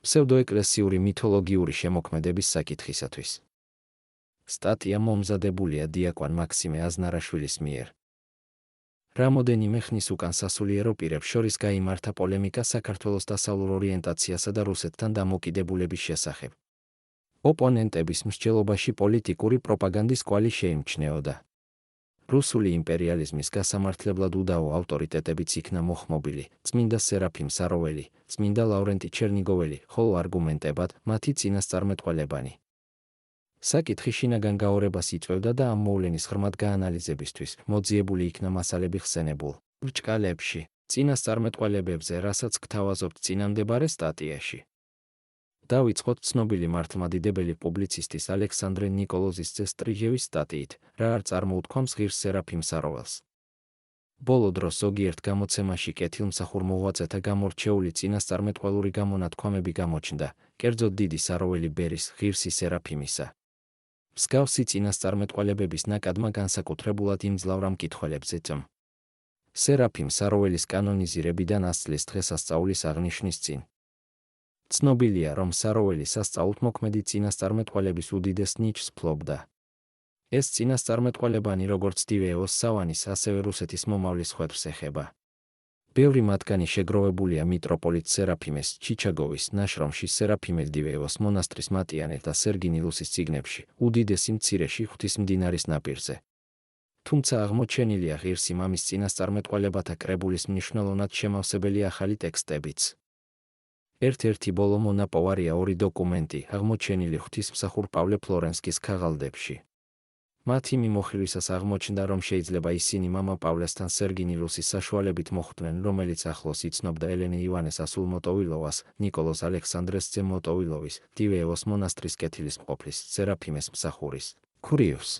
ფსევდოეკლესიური მითოლოგიური შემოქმედების საკითხისათვის. სტატია მომზადებულია დიაკვან მაქსიმე აზნარაშვილის მიერ. რამოდენიმე ხნის უკან სასულიერო პირებს შორის გაიმართა პოლემიკა საქართველოს დასავლურ ორიენტაციასა და რუსეთთან დამოკიდებულების შესახებ. ოპონენტების მსჯელობაში პოლიტიკური პროპაგანდის კვალი შეიმჩნეოდა. რუსული იმპერიალიზმის გასამართლებლად უდაო ავტორიტეტებიც იქნა მოხმობილი, წმინდა სერაფიმ საროველი, წმინდა ლავრენტი ჩერნიგოველი, ხოლო არგუმენტებად მათი წინასწარმეტყველებანი. საკითხი შინაგან გაორებას იწვევდა და ამ მოვლენის ღრმად გაანალიზებისთვის მოძიებული იქნა მასალები ხსენებულ ბრჭყალებში, წინასწარმეტყველებებზე, რასაც გთავაზობთ წინამდებარე სტატიაში. დავიწყოთ ცნობილი მართლმადიდებელი პუბლიცისტის ალექსანდრე ნიკოლოზის ძე სტრიჟევის სტატიით, რა არ წარმოუთქვამს ღირს სერაფიმ საროველს. ბოლო დროს ზოგიერთ გამოცემაში კეთილმსახურ მოღვაწეთა გამორჩეული წინასწარმეტყველური გამონათქვამები გამოჩნდა, კერძოდ დიდი საროველი ბერის ღირსი სერაფიმისა. მსგავსი წინასწარმეტყველებების ნაკადმა განსაკუთრებულად იმძლავრა მკითხველებზე წმ. სერაფიმ საროველის კანონიზირებიდან 100 წლის დღესასწაულის აღნიშვნის წინ. ცნობილია, რომ საროველი სასწაულთმოქმედი წინასწარმეტყველების უდიდეს ნიჭს ფლობდა. ეს წინასწარმეტყველებანი როგორც დივეოს სავანის, ასევე რუსეთის მომავლის ხვედრს ეხება. ბევრი მათგანი შეგროვებულია მიტროპოლიტ სერაფიმეს ჩიჩაგოვის ნაშრომში სერაფიმე დივეოს მონასტრის მატიანე და სერგინილუსის წიგნებში, უდიდესი მცირეში ღვთის მდინარის ნაპირზე. თუმცა აღმოჩენილია ღირსი მამის წინასწარმეტყველებათა კრებულის მნიშვნელოვნად შემავსებელი ახალი ტექსტებიც. ერთ-ერთი ბოლო მონაპოვარია ორი დოკუმენტი, აღმოჩენილი ღვთისმსახურ პავლე ფლორენსკის ქაღალდებში. მათი მიმოხილვისას აღმოჩნდა, რომ შეიძლება ისინი მამა პავლესთან სერგინილუსის საშუალებით მოხვდნენ, რომელიც ახლოს იცნობდა ელენე ივანეს ასულ მოტოვილოვას, ნიკოლოზ ალექსანდრეს ძე მოტოვილოვის, დივეოს მონასტრის კეთილისმყოფლის, სერაფიმეს მსახურის, ქურიევს.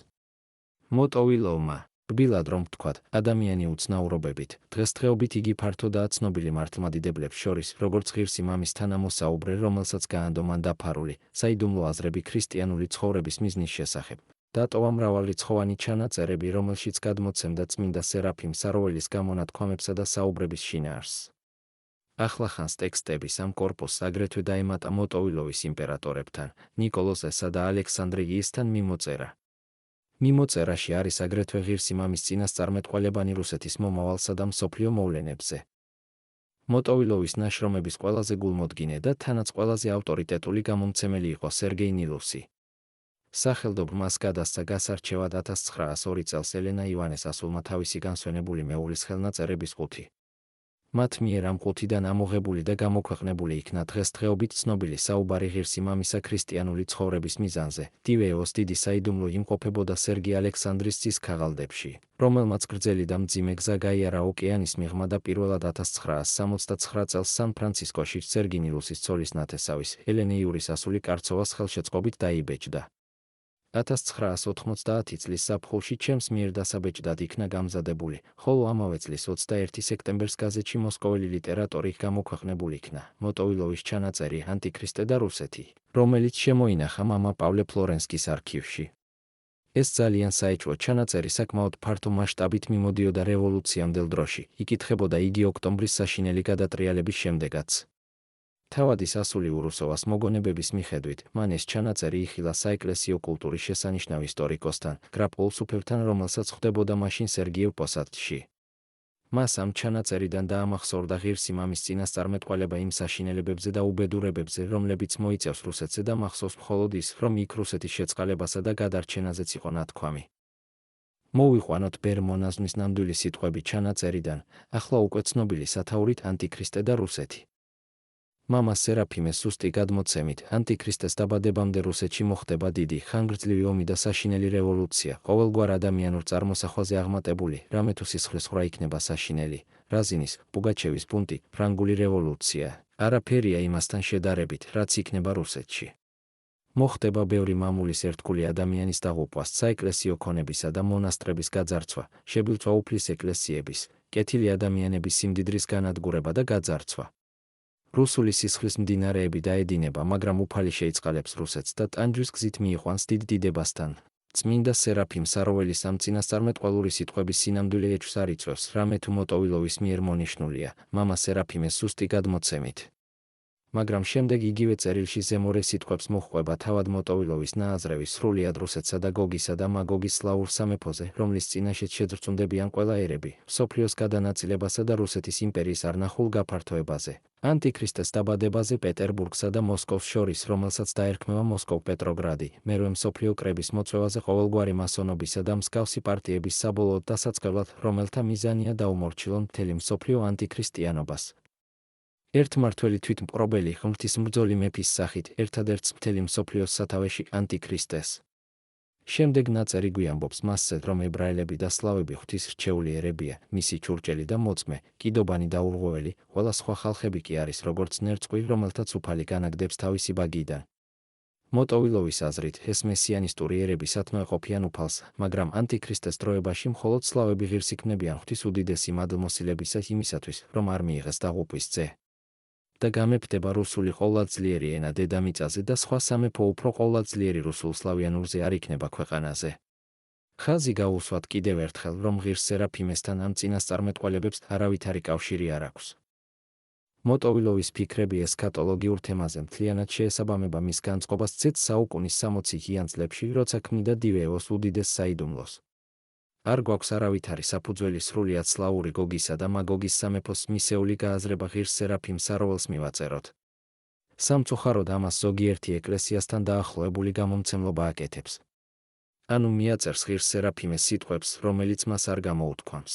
მოტოვილოვმა, რბილად რომ ვთქვათ, ადამიანი უცნაურობებით, დღესდღეობით იგი ფართოდაა ცნობილი მართლმადიდებლებს შორის, როგორც ღირსი მამის თანამოსაუბრე, რომელსაც გაანდო მან დაფარული, საიდუმლო აზრები ქრისტიანული ცხოვრების მიზნის შესახებ. დატოვა მრავალრიცხოვანი ჩანაწერები, რომელშიც გადმოცემდა წმინდა სერაფიმ საროველის გამონათქვამებსა და საუბრების შინაარსს. ახლახანს ტექსტების ამ კორპუსს აგრეთვე დაემატა მოტოვილოვის იმპერატორებთან, ნიკოლოზესა და ალექსანდრე იისთან მიმოწერა. მიმოწერაში არის აგრეთვე ღირსი მამის წინასწარმეტყველებანი რუსეთის მომავალსა და მსოფლიო მოვლენებზე. მოტოვილოვის ნაშრომების ყველაზე გულმოდგინე და თანაც ყველაზე ავტორიტეტული გამომცემელი იყო სერგეი ნილუსი. სახელდობრ მას გადასცა გასარჩევად 1902 წელს ელენა ივანეს ასულმა თავისი განსვენებული მეუღლის ხელნაწერების 5. მათ მიერ ამ 5-დან ამოღებული და გამოქვეყნებული იქნა დღესდღეობით ცნობილი საუბარი ღირსი მამისა ქრისტიანული ცხოვრების მიზანზე, დივეოს დიდი საიდუმლო იმყოფებოდა სერგი ალექსანდრის ძის ქაღალდებში, რომელმაც გრძელი და მძიმე გზა გაიარა ოკეანის მიღმა და პირველად 1969 წელს სან-ფრანცისკოში სერგინილუსის ცოლის ნათესავის, ელენე ივრის ასული კარცოვას ხელშეწყობით დაიბეჭდა. 1990 წლის ზაფხულში ჩემს მიერ დასაბეჭდად იქნა გამზადებული, ხოლო ამავე წლის 21 სექტემბერს გაზეთში მოსკოველი ლიტერატორი გამოქვეყნებული იქნა მოტოვილოვის ჩანაწერი ანტიქრისტე და რუსეთი, რომელიც შემოინახა მამა პავლე ფლორენსკის არქივში. ეს ძალიან საეჭვო ჩანაწერი საკმაოდ ფართო მასშტაბით მიმოდიოდა რევოლუციამდელ დროში, იკითხებოდა იგი ოქტომბრის საშინელი გადატრიალების შემდეგაც. თავადის ასული ურუსოვას მოგონებების მიხედვით, მან ეს ჩანაწერი იხილა საეკლესიო კულტურის შესანიშნავ ისტორიკოსთან, გრაფ ოლსუფევთან, რომელსაც ხვდებოდა მაშინ სერგიევ პოსადში. მას ამ ჩანაწერიდან დაამახსოვრდა ღირსი მამის წინასწარმეტყველება იმ საშინელებებზე და უბედურებებზე, რომლებიც მოიწევს რუსეთზე და მახსოვს მხოლოდ ის, რომ იქ რუსეთის შეწყალებასა და გადარჩენაზეც იყო ნათქვამი. მოვიყვანოთ ბერ მონაზვნის ნამდვილი სიტყვები ჩანაწერიდან, ახლა უკვე ცნობილი სათაურით ანტიქრისტე და რუსეთი. მამა სერაფიმეს სუსტი გადმოცემით, ანტიქრისტეს დაბადებამდე რუსეთში მოხდება დიდი, ხანგრძლივი ომი და საშინელი რევოლუცია, ყოველგვარ ადამიანურ წარმოსახვაზე აღმატებული, რამე თუ სისხლის ხრა იქნება საშინელი, რაზინის, პუგაჩევის ბუნტი, ფრანგული რევოლუცია, არაფერია იმასთან შედარებით, რაც იქნება რუსეთში. მოხდება ბევრი მამულის ერთგული ადამიანის დაღუპვა, საეკლესიო ქონებისა და მონასტრების გაძარცვა, შებილწვა უფლის ეკლესიების, კეთილი ადამიანების სიმდიდრის განადგურება და გაძარცვა. რუსული სისხლის მდინარეები დაედინება, მაგრამ უფალი შეიწყალებს რუსეთს და ტანჯვის გზით მიიყვანს დიდ დიდებასთან. წმინდა სერაფიმ საროველის ამ წინასწარმეტყველური სიტყვების სინამდვილე ეჭვს არ იწვევს, რამე თუ მოტოვილოვის მიერ მონიშნულია, მამა სერაფიმეს სუსტი გადმოცემით. მაგრამ შემდეგ იგივე წერილში ზემორე სიტყვებს მოჰყვება თავად მოტოვილოვის ნააზრევი სრულიად რუსეთსა და გოგისა და მაგოგის სლავურ სამეფოზე, რომლის წინაშეც შეძრწუნდებიან ყველა ერები, მსოფლიოს გადანაწილებასა და რუსეთის იმპერიის არნახულ გაფართოებაზე, ანტიქრისტეს დაბადებაზე პეტერბურგსა და მოსკოვს შორის, რომელსაც დაერქმევა მოსკოვ-პეტროგრადი, მერვე მსოფლიო კრების მოწვევაზე ყოველგვარი მასონობისა და მსგავსი პარტიების საბოლოოდ დასაწყებლად, რომელთა მიზანია დაუმორჩილონ მთელი მსოფლიო ანტიქრისტიანობას. ერთმართველი თვითმპყრობელი ღვთისმბრძოლი მეფის სახით ერთადერთს მთელი მსოფლიოს სათავეში ანტიქრისტეს. შემდეგ ნაწერი გვიამბობს მასზე, რომ ებრაელები და სლავები ღვთისრჩეული ერებია, მისი ჩურჭელი და მოწმე, კიდობანი და ურღვეველი, ყველა სხვა ხალხები კი არის როგორც ნერწყვი, რომელთაც უფალი განაგდებს თავისი ბაგიდან. მოტოვილოვის აზრით, ეს მესიანისტური ერები სათნოეყოფიან უფალს, მაგრამ ანტიქრისტეს დროებაში მხოლოდ სლავები ღირს იქნებიან ღვთის უდიდესი მადლმოსილებისა იმისათვის, რომ არ მიიღეს დაღუპვის ძე. და გამეფდება რუსული ყოვლადძლიერი ენა დედამიწაზე და სხვა სამეფო უფრო ყოვლადძლიერი რუსულ-სლავიანურზე არ იქნება ქვეყანაზე. ხაზი გაუსვათ კიდევ ერთხელ, რომ ღირს სერაფიმესთან ამ წინასწარმეტყველებებს არავითარი კავშირი არ აქვს. მოტოვილოვის ფიქრები ესქატოლოგიურ თემაზე მთლიანად შეესაბამება მის განწყობას ცეც საუკუნის 60-იან წლებში, როცა ქმნიდა დივეევოს უდიდეს საიდუმლოს. არ გვაქვს არავითარი საფუძველი სრულიად სლავური გოგისა და მაგოგის სამეფოს მისეული გააზრება ღირს სერაფიმ საროველს მივაწეროთ. სამწუხაროდ ამას ზოგიერთი ეკლესიასთან დაახლოებული გამომცემლობა აკეთებს. ანუ მიაწერს ღირს სერაფიმეს სიტყვებს, რომელიც მას არ გამოუთქვამს.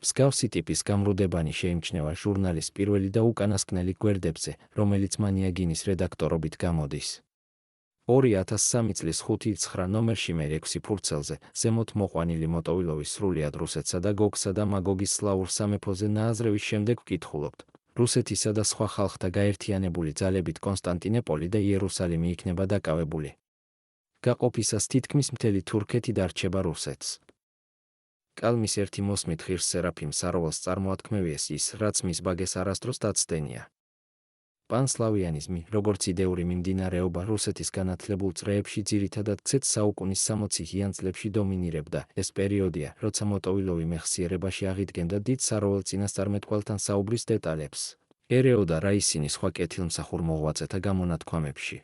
მსგავსი ტიპის გამრუდებანი შეიმჩნევა ჟურნალის პირველი და უკანასკნელი გვერდებზე, რომელიც მანიაგინის რედაქტორობით გამოდის. 2003 წლის 5-9 ნომერში მე-6 ფურცელზე, ზემოთ მოყვანილი მოტოვილოვის სრულიად რუსეთსა და გოგსა და მაგოგის სლავურ სამეფოზე ნააზრევის შემდეგ ვკითხულობთ. რუსეთისა და სხვა ხალხთა გაერთიანებული ძალებით კონსტანტინოპოლი და იერუსალიმი იქნება დაკავებული. გაყოფისას თითქმის მთელი თურქეთი დარჩება რუსეთს. კალმის ერთი მოსმით ღირს სერაფიმ საროველს წარმოათქმევიეს ის, რაც მის ბაგეს არასდროს დაცდენია. პანსლავიანიზმი, როგორც იდეური მიმდინარეობა რუსეთის განათლებულ წრეებში ძირითადად ცეც საუკუნის 60-იან წლებში დომინირებდა. ეს პერიოდია, როცა მოტოვილოვი მეხსიერებაში აღიდგენდა დიდ საროველ წინასწარმეტყველთან საუბრის დეტალებს. ერეოდა რა ისინი სხვა კეთილმსახურ მოღვაწეთა გამონათქვამებში.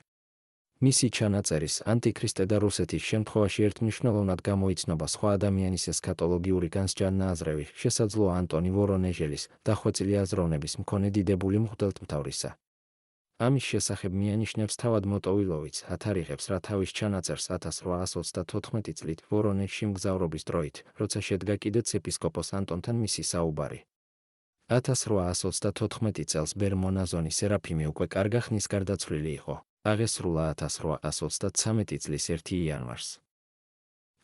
მისი ჩანაწერის ანტიქრისტე და რუსეთის შემთხვევაში ერთმნიშვნელოვნად გამოიცნობა სხვა ადამიანის ესქატოლოგიური განსჯა-ნააზრევი, შესაძლოა ანტონი ვორონეჟელის, დახვეწილი აზროვნების მქონე დიდებული მღვდელმთავრისა. ამის შესახებ მიანიშნებს თავად მოტოვილოვიც, ათარიღებს რა თავის ჩანაწერს 1834 წლით ვორონეჟში მგზავრობის დროით, როცა შედგა კიდეც ეპისკოპოს ანტონთან მისი საუბარი. 1834 წელს ბერ-მონაზონი სერაფიმი უკვე კარგა ხნის გარდაცვლილი იყო. აღესრულა 1833 წლის 1 იანვარს.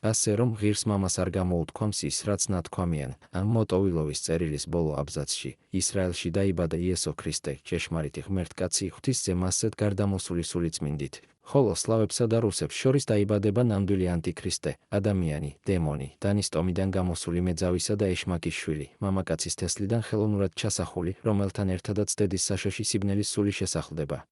ასე რომ ღირს მამას არ გამოუთქვამს ის, რაც ნათქვამიან, ამ მოტოვილოვის წერილის ბოლო აბზაცში, ისრაელში დაიბადა იესო ქრისტე, ჭეშმარიტი ღმერთკაცი ღვთისძე მასზედ გარდამოსული სულიწმინდით, ხოლო სლავებსა და რუსებს შორის დაიბადება ნამდვილი ანტიქრისტე, ადამიანი, დემონი, დანის ტომიდან გამოსული მეძავისა და ეშმაკის შვილი, მამაკაცის თესლიდან ხელოვნურად ჩასახული, რომელთან ერთადაც დედის საშოში სიბნელის სული შესახლდება.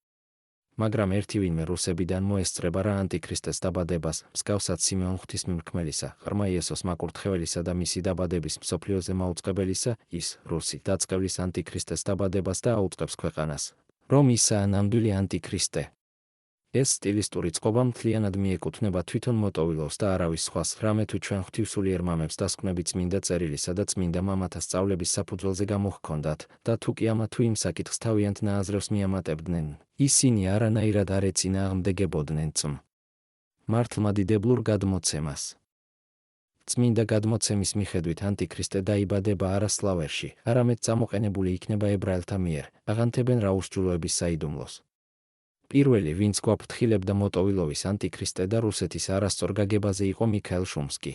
მაგრამ ერთი ვინმე რუსებიდან მოესწრება რა ანტიქრისტეს დაბადებას, მსგავსად სიმეონ ღვთისმიმრქმელისა, ღრმა იესოს მაკურთხეველისა და მისი დაბადების მსოფლიოზე მაუწყებელისა, ის, რუსი, დაწყევლის ანტიქრისტეს დაბადებას და აუწყებს ქვეყანას, რომ ისაა ნამდვილი ანტიქრისტე. ეს სტილისტური წყობა მთლიანად მიეკუთვნება თვითონ მოტოვილოვს და არავის სხვას, რამე თუ ჩვენ ღვთისმსულიერ მამებს დასკვნები წმინდა წერილისა და წმინდა მამათა სწავლების საფუძველზე გამოჰქონდათ, და თუ კი ამა თუ იმ საკითხს თავიანთ ნააზრევს მიამატებდნენ, ისინი არანაირად არ ეწინააღმდეგებოდნენ მართლმადიდებლურ გადმოცემას. წმინდა გადმოცემის მიხედვით ანტიქრისტე დაიბადება არა სლავერში, არამედ წამოყენებული იქნება ებრაელთა მიერ, აღანთებენ რა უსჯულოების საიდუმლოს. პირველი, ვინც გვაფრთხილებდა მოტოვილოვის ანტიქრისტე და რუსეთის არასწორ გაგებაზე იყო მიქაელ შუმსკი.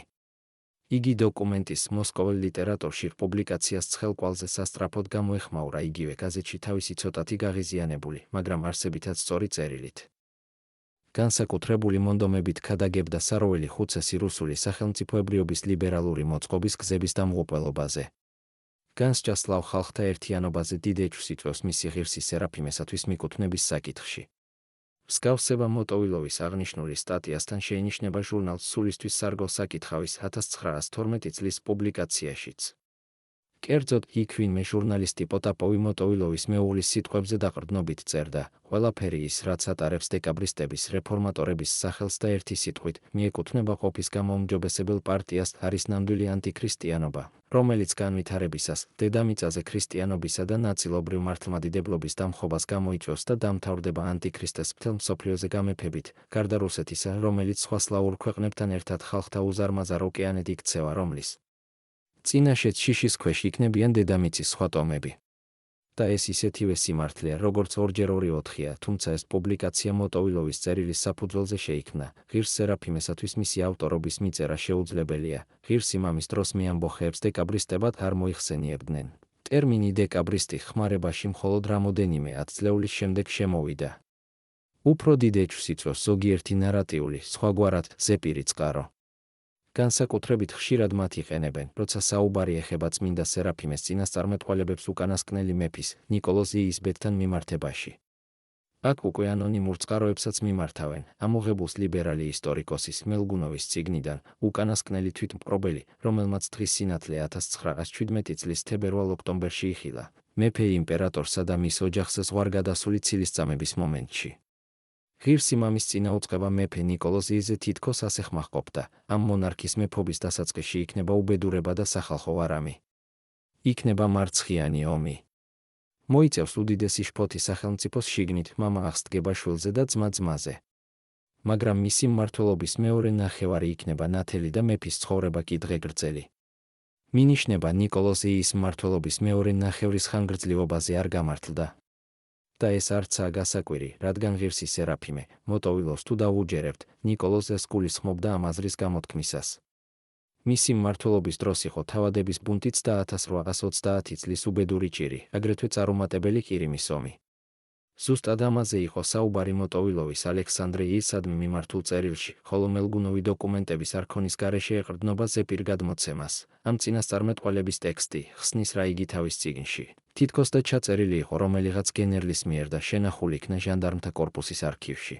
იგი დოკუმენტის მოსკოველ ლიტერატურში პუბლიკაციას ცხელკვალზე სასწრაფოდ გამოეხმაურა იგივე გაზეთში თავისი ცოტათი გაღიზიანებული, მაგრამ არსებითად სწორი წერილით. განსაკუთრებული მონდომებით ქადაგებდა საროველი ხუცესი რუსული სახელმწიფოებრიობის ლიბერალური მოწყობის გზების დამღუპველობაზე. განსჯა სლავ ხალხთა ერთიანობაზე დიდ ეჭვს იწვევს მისი ღირსი სერაფიმესათვის მიკუთვნების საკითხში. მსგავსება მოტოვილოვის აღნიშნული სტატიასთან შეინიშნება ჟურნალ სულისთვის სარგო საკითხავის 1912 წლის პუბლიკაციაშიც. კერძოდ, იქ ვინმე ჟურნალისტი პოტაპოვი მოტოვილოვის მეუღლის სიტყვებზე დაყრდნობით წერდა: ყველაფერი ის, რაც ატარებს დეკაბრისტების, რეფორმატორების სახელს და ერთი სიტყვით მიეკუთვნება ყოფის გამოუმჯობესებელ პარტიას, არის ნამდვილი ანტიქრისტიანობა, რომელიც განვითარებისას, დედამიწაზე ქრისტიანობისა და ნაწილობრივ მართლმადიდებლობის დამხობას გამოიწვევს და დამთავრდება ანტიქრისტეს მთელ მსოფლიოზე გამეფებით, გარდა რუსეთისა, რომელიც სხვა სლავურ ქვეყნებთან ერთად ხალხთა უზარმაზარ ოკეანედ იქცევა, რომლის წინაშეც შიშის ქვეშ იქნებიან დედამიწის სხვა ტომები. და ეს ისეთივე სიმართლეა, როგორც 2x2-4-ია, თუმცა ეს პუბლიკაცია მოტოვილოვის წერილის საფუძველზე შეიქმნა. ღირს სერაფიმესათვის მისი ავტორობის მიწერა შეუძლებელია. ღირსი მამის დროს მე ამბოხეებს დეკაბრისტებად არ მოიხსენიებდნენ. ტერმინი დეკაბრისტი ხმარებაში მხოლოდ რამოდენიმე ათწლეულის შემდეგ შემოვიდა. უფრო დიდ ეჭვს იწვევს ზოგიერთი ნარატიული, სხვაგვარად, ზეპირი წყარო. განსაკუთრებით ხშირად მათ იყენებენ, როცა საუბარი ეხება წმინდა სერაფიმეს წინასწარმეტყველებებს უკანასკნელი მეფის, ნიკოლოზ იის ბედთან მიმართებაში. აქ უკვე ანონიმურ წყაროებსაც მიმართავენ, ამოღებულს ლიბერალი ისტორიკოსის მელგუნოვის წიგნიდან, უკანასკნელი თვითმპყრობელი, რომელმაც დღის სინათლე 1917 წლის თებერვალ-ოქტომბერში იხილა, მეფე იმპერატორსა და მის ოჯახზე ზღვარგადასული ცილისწამების მომენტში. ღირსი მამის წინა უწყება მეფე ნიკოლოზ იეზე თითქოს ასე ხმაყოფდა, ამ მონარქის მეფობის დასაწყისში იქნება უბედურება და სახალხო არამი. იქნება მარცხიანი ომი. მოიწევს უდიდესი შფოთი სახელმწიფოს შიგნით, მამა აღსდგება შვილზე და ძმა ძმაზე. მაგრამ მისი მმართველობის მეორე ნახევარი იქნება ნათელი და მეფის ცხოვრება კი დღეგრძელი. მინიშნება ნიკოლოზ იის მმართველობის მეორე ნახევრის ხანგრძლივობაზე არ გამართლდა. და ეს არცაა გასაკვირი, რადგან ღირსი სერაფიმე, მოტოვილოს თუ დავუჯერებთ, ნიკოლოზს გულისხმობდა ამ აზრის გამოთქმისას. მისი მმართველობის დროს იყო თავადების ბუნტიც და 1830 წლის უბედური ჭირი, აგრეთვე წარუმატებელი ყირიმის ომი. ზუსტად ამაზე იყო საუბარი მოტოვილოვის ალექსანდრე იესადმ მიმართულ წერილში, ხოლო მელგუნოვი დოკუმენტების არქონის გარეშე ეყრდნობა ზეპირ გადმოცემას. ამ წინასწარმეტყველების ტექსტი ხსნის რა იგი თავის წიგნში. თითქოს და ჩაწერილი იყო რომელიღაც გენერლის მიერ და შენახული იქნა ჟანდარმთა კორპუსის არქივში.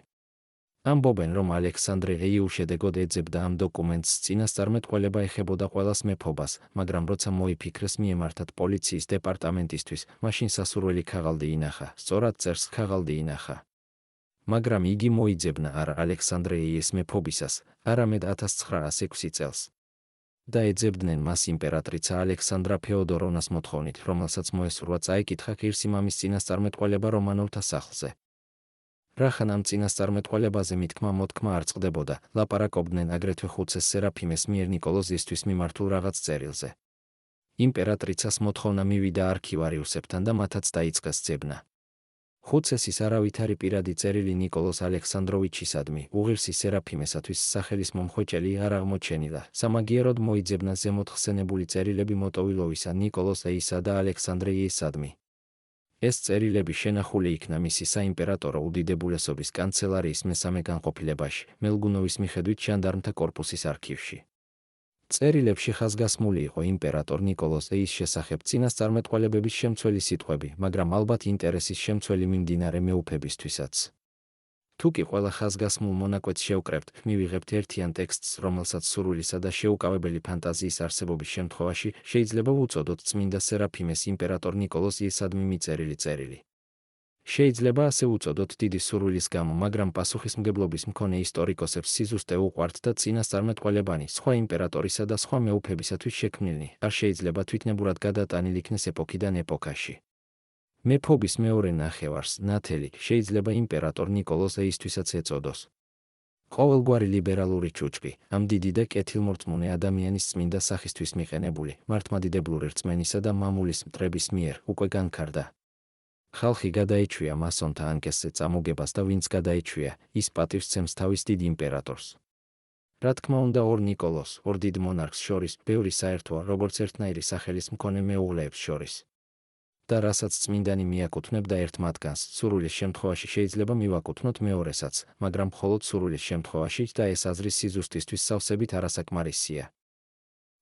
ამბობენ, რომ ალექსანდრე ეი უშედეგოდ ეძებდა ამ დოკუმენტს, წინასწარმეტყველება ეხებოდა ყველას მეფობას, მაგრამ როცა მოიფიქრეს მიემართათ პოლიციის დეპარტამენტისთვის, მაშინ სასურველი ქაღალდი ინახა, სწორად წერს ქაღალდი ინახა. მაგრამ იგი მოიძებნა არა ალექსანდრე ეის მეფობისას, არამედ 1906 წელს. და ეძებდნენ მას იმპერატრიცა ალექსანდრა ფეოდოროვნას მოთხოვნით, რომელსაც მოესურვა წაეკითხა ღირსი მამის წინასწარმეტყველება რომანოვთა სახლზე. რახან ამ წინასწარმეტყველებაზე მითქმა-მოთქმა არ წყდებოდა, ლაპარაკობდნენ აგრეთვე ხუცეს სერაფიმეს მიერ ნიკოლოზისთვის მიმართულ რაღაც წერილზე. იმპერატრიცას მოთხოვნა მივიდა არქივარიუსებთან და მათაც დაიწყეს ძებნა. ხუცესის არავითარი პირადი წერილი ნიკოლოზ ალექსანდროვიჩისადმი, უღირსი სერაფიმესათვის სახელის მომხვეჭელი არ აღმოჩენილა. სამაგიეროდ მოიძებნა ზემოთ ხსენებული წერილები მოტოვილოვისა, ნიკოლოზ ეისა და ალექსანდრე იესადმი. ეს წერილები შენახული იქნა მისი საიმპერატორო უდიდებულესობის კანცელარიის მესამე განყოფილებაში, მელგუნოვის მიხედვით ჟანდარმთა კორპუსის არქივში. წერილებში ხაზგასმული იყო იმპერატორ ნიკოლოზ ეის შესახებ წინასწარმეტყველებების შემცველი სიტყვები, მაგრამ ალბათ ინტერესის შემცველი მიმდინარე მეუფებისთვისაც. თუ კი ყველა ხაზგასმულ მონაკვეთს შევკრებთ, მივიღებთ ერთიან ტექსტს, რომელსაც სურვილისა და შეუკავებელი ფანტაზიის არსებობის შემთხვევაში შეიძლება ვუწოდოთ წმინდა სერაფიმეს იმპერატორ ნიკოლოზ იესადმი მიწერილი წერილი. შეიძლება ასე უწოდოთ დიდი სურვილის გამო, მაგრამ პასუხისმგებლობის მქონე ისტორიკოსებს სიზუსტე უყვართ და წინასწარმეტყველებანი სხვა იმპერატორისა და სხვა მეუფებისათვის შექმნილნი არ შეიძლება თვითნებურად გადატანილ იქნეს ეპოქიდან ეპოქაში. მეფობის მეორე ნახევარს, ნათელი, შეიძლება იმპერატორ ნიკოლოზ ეისთვისაც ეწოდოს. ყოველგვარი ლიბერალური ჩუჩკი, ამ დიდი და კეთილმორწმუნე ადამიანის წმინდა სახისთვის მიყენებული, მართლმადიდებლური რწმენისა და მამულის მტრების მიერ უკვე განქარდა. ხალხი გადაეჩვია მასონთა ანკესზე წამოგებას და ვინც გადაეჩვია, ის პატივს ცემს თავის დიდ იმპერატორს. რა თქმა უნდა ორ ნიკოლოზს, ორ დიდ მონარქს შორის, ბევრი საერთოა, როგორც ერთნაირი სახელის მქონე მეუღლეებს შორის. და რასაც წმინდანი მიაკუთვნებდა ერთ მათგანს, სურვილის შემთხვევაში შეიძლება მივაკუთვნოთ მეორესაც, მაგრამ მხოლოდ სურვილის შემთხვევაში და ეს აზრი სიზუსტისთვის სავსებით არასაკმარისია.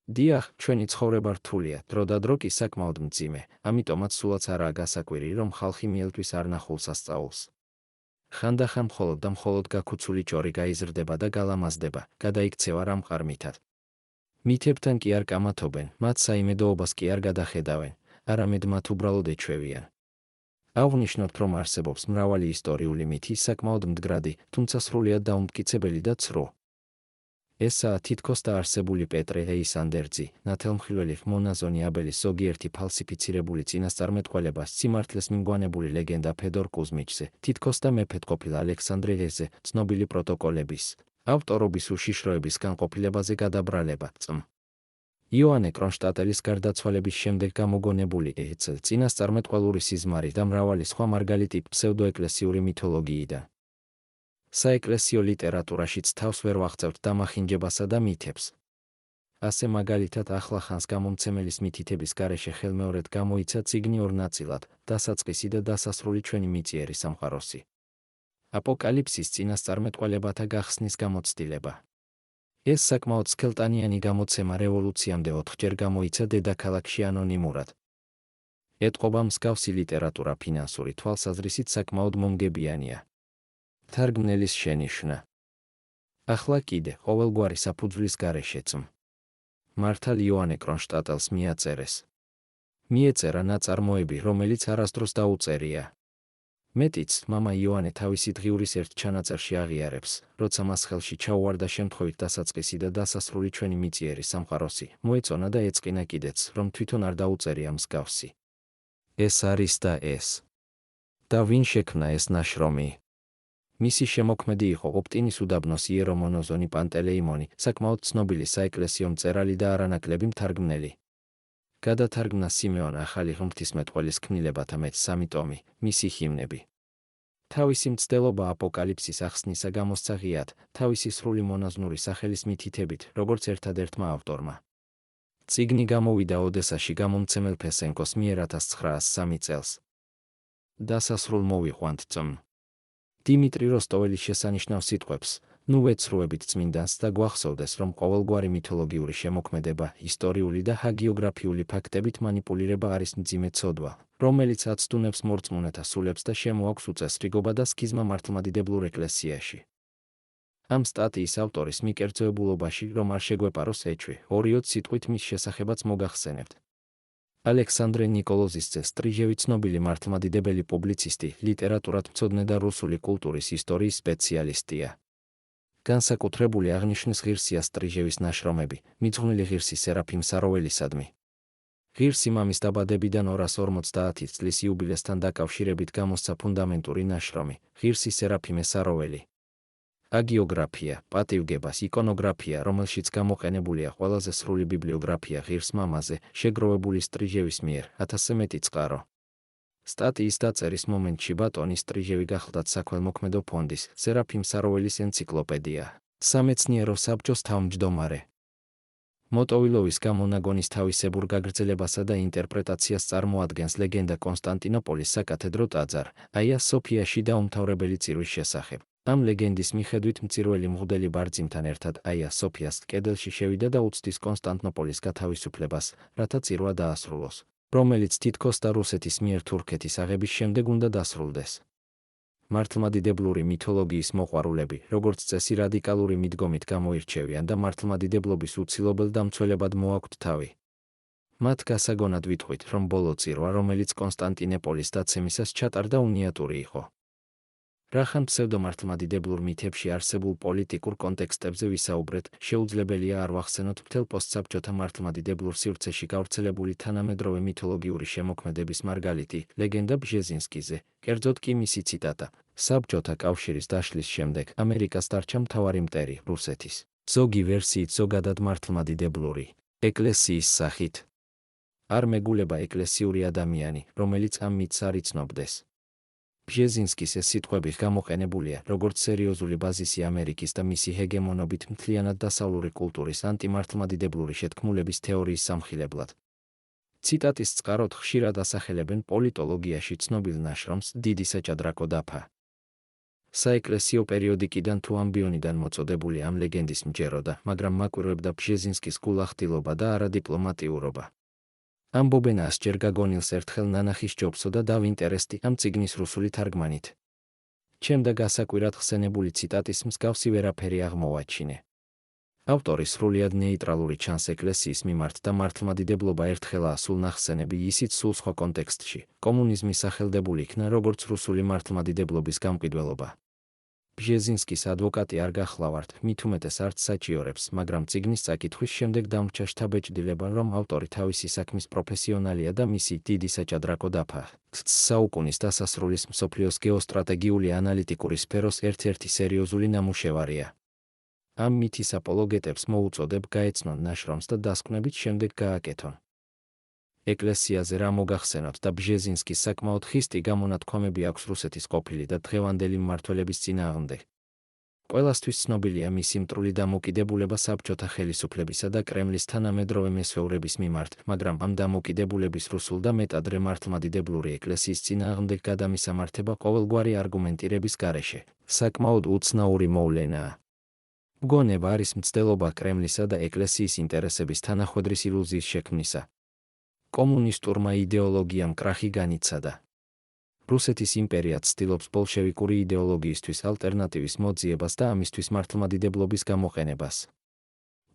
დიახ, ჩვენი ცხოვრება რთულია, დრო და დრო კი საკმაოდ მძიმე, ამიტომაც სულაც არაა გასაკვირი, რომ ხალხი მიელთვის არნახულს ასწაულს. ხანდახან მხოლოდ და მხოლოდ გაქუცული ჭორი გაიზრდება და გალამაზდება, გადაიქცევა რამ ყარმითად. მითებთან კი არ კამათობენ, მათ საიმედოობას კი არ გადახედავენ, არამედ მათ უბრალოდ ეჩვევიან. აღვნიშნოთ, რომ არსებობს მრავალი ისტორიული მითი, საკმაოდ მდგრადი, თუმცა სრულიად დაუმტკიცებელი და ცრუ. ესაა თითქოს დაარსებული პეტრე ეის ანდერძი, ნათელმხილველი მონაზონი აბელის ზოგიერთი ფალსიფიცირებული წინასწარმეტყველება, სიმართლეს მიმგვანებული ლეგენდა ფედორ კუზმიჩზე, თითქოს და მეფედ ყოფილ ალექსანდრე ეზე, ცნობილი პროტოკოლების, ავტორობის უშიშროების განყოფილებაზე გადაბრალება, წმ. იოანე კრონშტატელის გარდაცვალების შემდეგ გამოგონებული ეც, წინასწარმეტყველური სიზმარი და მრავალი სხვა მარგალიტი ფსევდოეკლესიური მითოლოგიიდან. საეკლესიო ლიტერატურაშიც თავს ვერ ვაღწევთ დამახინჯებასა და მითებს. ასე მაგალითად ახლახანს გამომცემელის მითითების გარეშე ხელმეორედ გამოიცა წიგნი ორ ნაწილად, დასაწყისი და დასასრული ჩვენი მიწიერი სამყაროსი. აპოკალიფსის წინასწარმეტყველებათა გახსნის გამოცდილება. ეს საკმაოდ სქელტანიანი გამოცემა რევოლუციამდე 4-ჯერ გამოიცა დედაქალაქში ანონიმურად. ეტყობა მსგავსი ლიტერატურა ფინანსური თვალსაზრისით საკმაოდ მომგებიანია. თარგმნელის შენიშვნა. ახლა კიდე, ყოველგვარი საფუძვლის გარეშე წმ. მართალ იოანე კრონშტატელს მიაწერეს. მიეწერა ნაწარმოები, რომელიც არასდროს დაუწერია. მეტიც, მამა იოანე თავისი დღიურის ერთ ჩანაწერში აღიარებს, როცა მას ხელში ჩაუვარდა შემთხვევით დასაწყისი და დასასრული ჩვენი მიწიერი სამყაროსი, მოეწონა და ეწყინა კიდეც, რომ თვითონ არ დაუწერია მსგავსი. ეს არის და ეს. და ვინ შექმნა ეს ნაშრომი? მისი შემოქმედი იყო ოპტინის უდაბნოს იერომონოზონი პანტელეიმონი, საკმაოდ ცნობილი საეკლესიო მწერალი და არანაკლები მთარგმნელი. გადათარგმნა სიმეონ ახალი ღმრთისმეტყველის ქმნილებათა მე-3 ტომი, მისი ჰიმნები. თავისი მცდელობა აპოკალიფსის ახსნისა გამოსცა ღიად, თავისი სრული მონაზვნური სახელის მითითებით, როგორც ერთადერთმა ავტორმა. წიგნი გამოვიდა ოდესაში გამომცემელ ფესენკოს მიერ 1903 წელს. დასასრულ მოვიყვანთ წმ. დიმიტრი როსტოველის შესანიშნავ სიტყვებს, ნუ ვეცრუებით წმინდანს და გვახსოვდეს, რომ ყოველგვარი მითოლოგიური შემოქმედება, ისტორიული და ჰაგიოგრაფიული ფაქტებით მანიპულირება არის მძიმე ცოდვა, რომელიც აცდუნებს მორწმუნეთა სულებს და შემოაქვს უწესრიგობა და სქიზმა მართლმადიდებლურ ეკლესიაში. ამ სტატიის ავტორის მიკერძოებულობაში, რომ არ შეგვეპაროს ეჩვი, ორიოდ სიტყვით მის შესახებაც მოგახსენებთ. ალექსანდრე ნიკოლოზისძე სტრიჟევი ცნობილი მართლმადიდებელი პუბლიცისტი, ლიტერატურათმცოდნე და რუსული კულტურის ისტორიის სპეციალისტია. განსაკუთრებული აღნიშვნის ღირსია სტრიჟევის ნაშრომები, მიძღვნილი ღირსი სერაფიმ საროველისადმი. ღირსი მამის დაბადებიდან 250 წლის იუბილესთან დაკავშირებით გამოსცა ფუნდამენტური ნაშრომი, ღირსი სერაფიმე საროველი. აგიოგრაფია, პატივგებას, იკონოგრაფია, რომელშიც გამოყენებულია ყველაზე სრული ბიბლიოგრაფია ღირს მამაზე, შეგროვებული სტრიჟევის მიერ, 1000-ზე მეტი წყარო. სტატიის დაწერის მომენტში ბატონი სტრიჟევი გახლდათ საქველმოქმედო ფონდის, სერაფიმ საროველის ენციკლოპედია, სამეცნიერო საბჭოს თავმჯდომარე. მოტოვილოვის გამონაგონის თავისებურ გაგრძელებასა და ინტერპრეტაციას წარმოადგენს ლეგენდა კონსტანტინოპოლის საკათედრო ტაძარ, აია სოფიაში და უმთავრებელი წირვის შესახებ. ამ ლეგენდის მიხედვით მწირველი მღვდელი ბარძიმთან ერთად აია სოფიას კედელში შევიდა და უცდის კონსტანტინოპოლის გათავისუფლებას, რათა წირვა დაასრულოს, რომელიც თითქოს და რუსეთის მიერ თურქეთის აღების შემდეგ უნდა დასრულდეს. მართლმადიდებლური მითოლოგიის მოყვარულები, როგორც წესი რადიკალური მიდგომით გამოირჩევიან და მართლმადიდებლობის უცილობელ დამცველებად მოაქვთ თავი. მათ გასაგონად ვიტყვით, რომ ბოლო წირვა, რომელიც კონსტანტინოპოლის დაცემისას ჩატარდა უნიატური იყო. რახან ფსევდომართლმადიდებლურ მითებში არსებულ პოლიტიკურ კონტექსტებზე ვისაუბრეთ, შეუძლებელია არ ვახსენოთ მთელ პოსტსაბჭოთა მართლმადიდებლურ სივრცეში გავრცელებული თანამედროვე მითოლოგიური შემოქმედების მარგალიტი, ლეგენდა ბჟეზინსკიზე, კერძოდ კი მისი ციტატა, საბჭოთა კავშირის დაშლის შემდეგ ამერიკას დარჩა მთავარი მტერი, რუსეთის, ზოგი ვერსიით ზოგადად მართლმადიდებლური, ეკლესიის სახით. არ მეგულება ეკლესიური ადამიანი, რომელიც ამ მითს არ იცნობდეს. ბჟეზინსკის ეს სიტყვები გამოყენებულია, როგორც სერიოზული ბაზისი ამერიკის და მისი ჰეგემონობით მთლიანად დასავლური კულტურის ანტიმართლმადიდებლური შეთქმულების თეორიის სამხილებლად. ციტატის წყაროდ ხშირად ასახელებენ პოლიტოლოგიაში ცნობილ ნაშრომს დიდი საჭადრაკო დაფა. საეკლესიო პერიოდიკიდან თუ ამბიონიდან მოწოდებული ამ ლეგენდის მჯეროდა, მაგრამ მაკვირვებდა ბჟეზინსკის გულახდილობა და არადიპლომატიურობა. ამბობენ ასჯერ გაგონილს ერთხელ ნანახის ჯობსო და დავინტერესდი ამ წიგნის რუსული თარგმანით. ჩემდა გასაკვირად ხსენებული ციტატის მსგავსი ვერაფერი აღმოვაჩინე. ავტორი სრულიად ნეიტრალური ჩანს ეკლესიის მიმართ და მართლმადიდებლობა ერთხელაა სულ ნახსენები, ისიც სულ სხვა კონტექსტში. კომუნიზმი სახელდებული იქნა როგორც რუსული მართლმადიდებლობის გამყიდველობა. ბჟეზინსკის ადვოკატი არ გახლავართ, მით უმეტეს არც საჭიორებს, მაგრამ წიგნის წაკითხვის შემდეგ დამრჩა შთაბეჭდილება, რომ ავტორი თავისი საქმის პროფესიონალია და მისი დიდი საჭადრაკო დაფა. 20 საუკუნის დასასრულის მსოფლიოს გეოსტრატეგიული ანალიტიკური სფეროს ერთ-ერთი სერიოზული ნამუშევარია. ამ მითის აპოლოგეტებს მოუწოდებ გაეცნონ ნაშრომს და დასკვნებით შემდეგ გააკეთონ. ეკლესიაზე რა მოგახსენოთ და ბჟეზინსკის საკმაოდ ხისტი გამონათქვამები აქვს რუსეთის ყოფილი და დღევანდელი მმართველების წინააღმდეგ. ყველასთვის ცნობილია მისი მტრული დამოკიდებულება საბჭოთა ხელისუფლებისა და კრემლის თანამედროვე მესვეურების მიმართ, მაგრამ ამ დამოკიდებულების რუსულ და მეტადრე მართლმადიდებლური ეკლესიის წინააღმდეგ გადამისამართება ყოველგვარი არგუმენტირების გარეშე საკმაოდ უცნაური მოვლენაა. მგონება არის მცდელობა კრემლისა და ეკლესიის ინტერესების თანახვედრის ილუზიის შექმნისა. კომუნისტურმა იდეოლოგიამ კრახი განიცადა. რუსეთის იმპერიაც ცდილობს ბოლშევიკური იდეოლოგიისთვის ალტერნატივის მოძიებას და ამისთვის მართლმადიდებლობის გამოყენებას.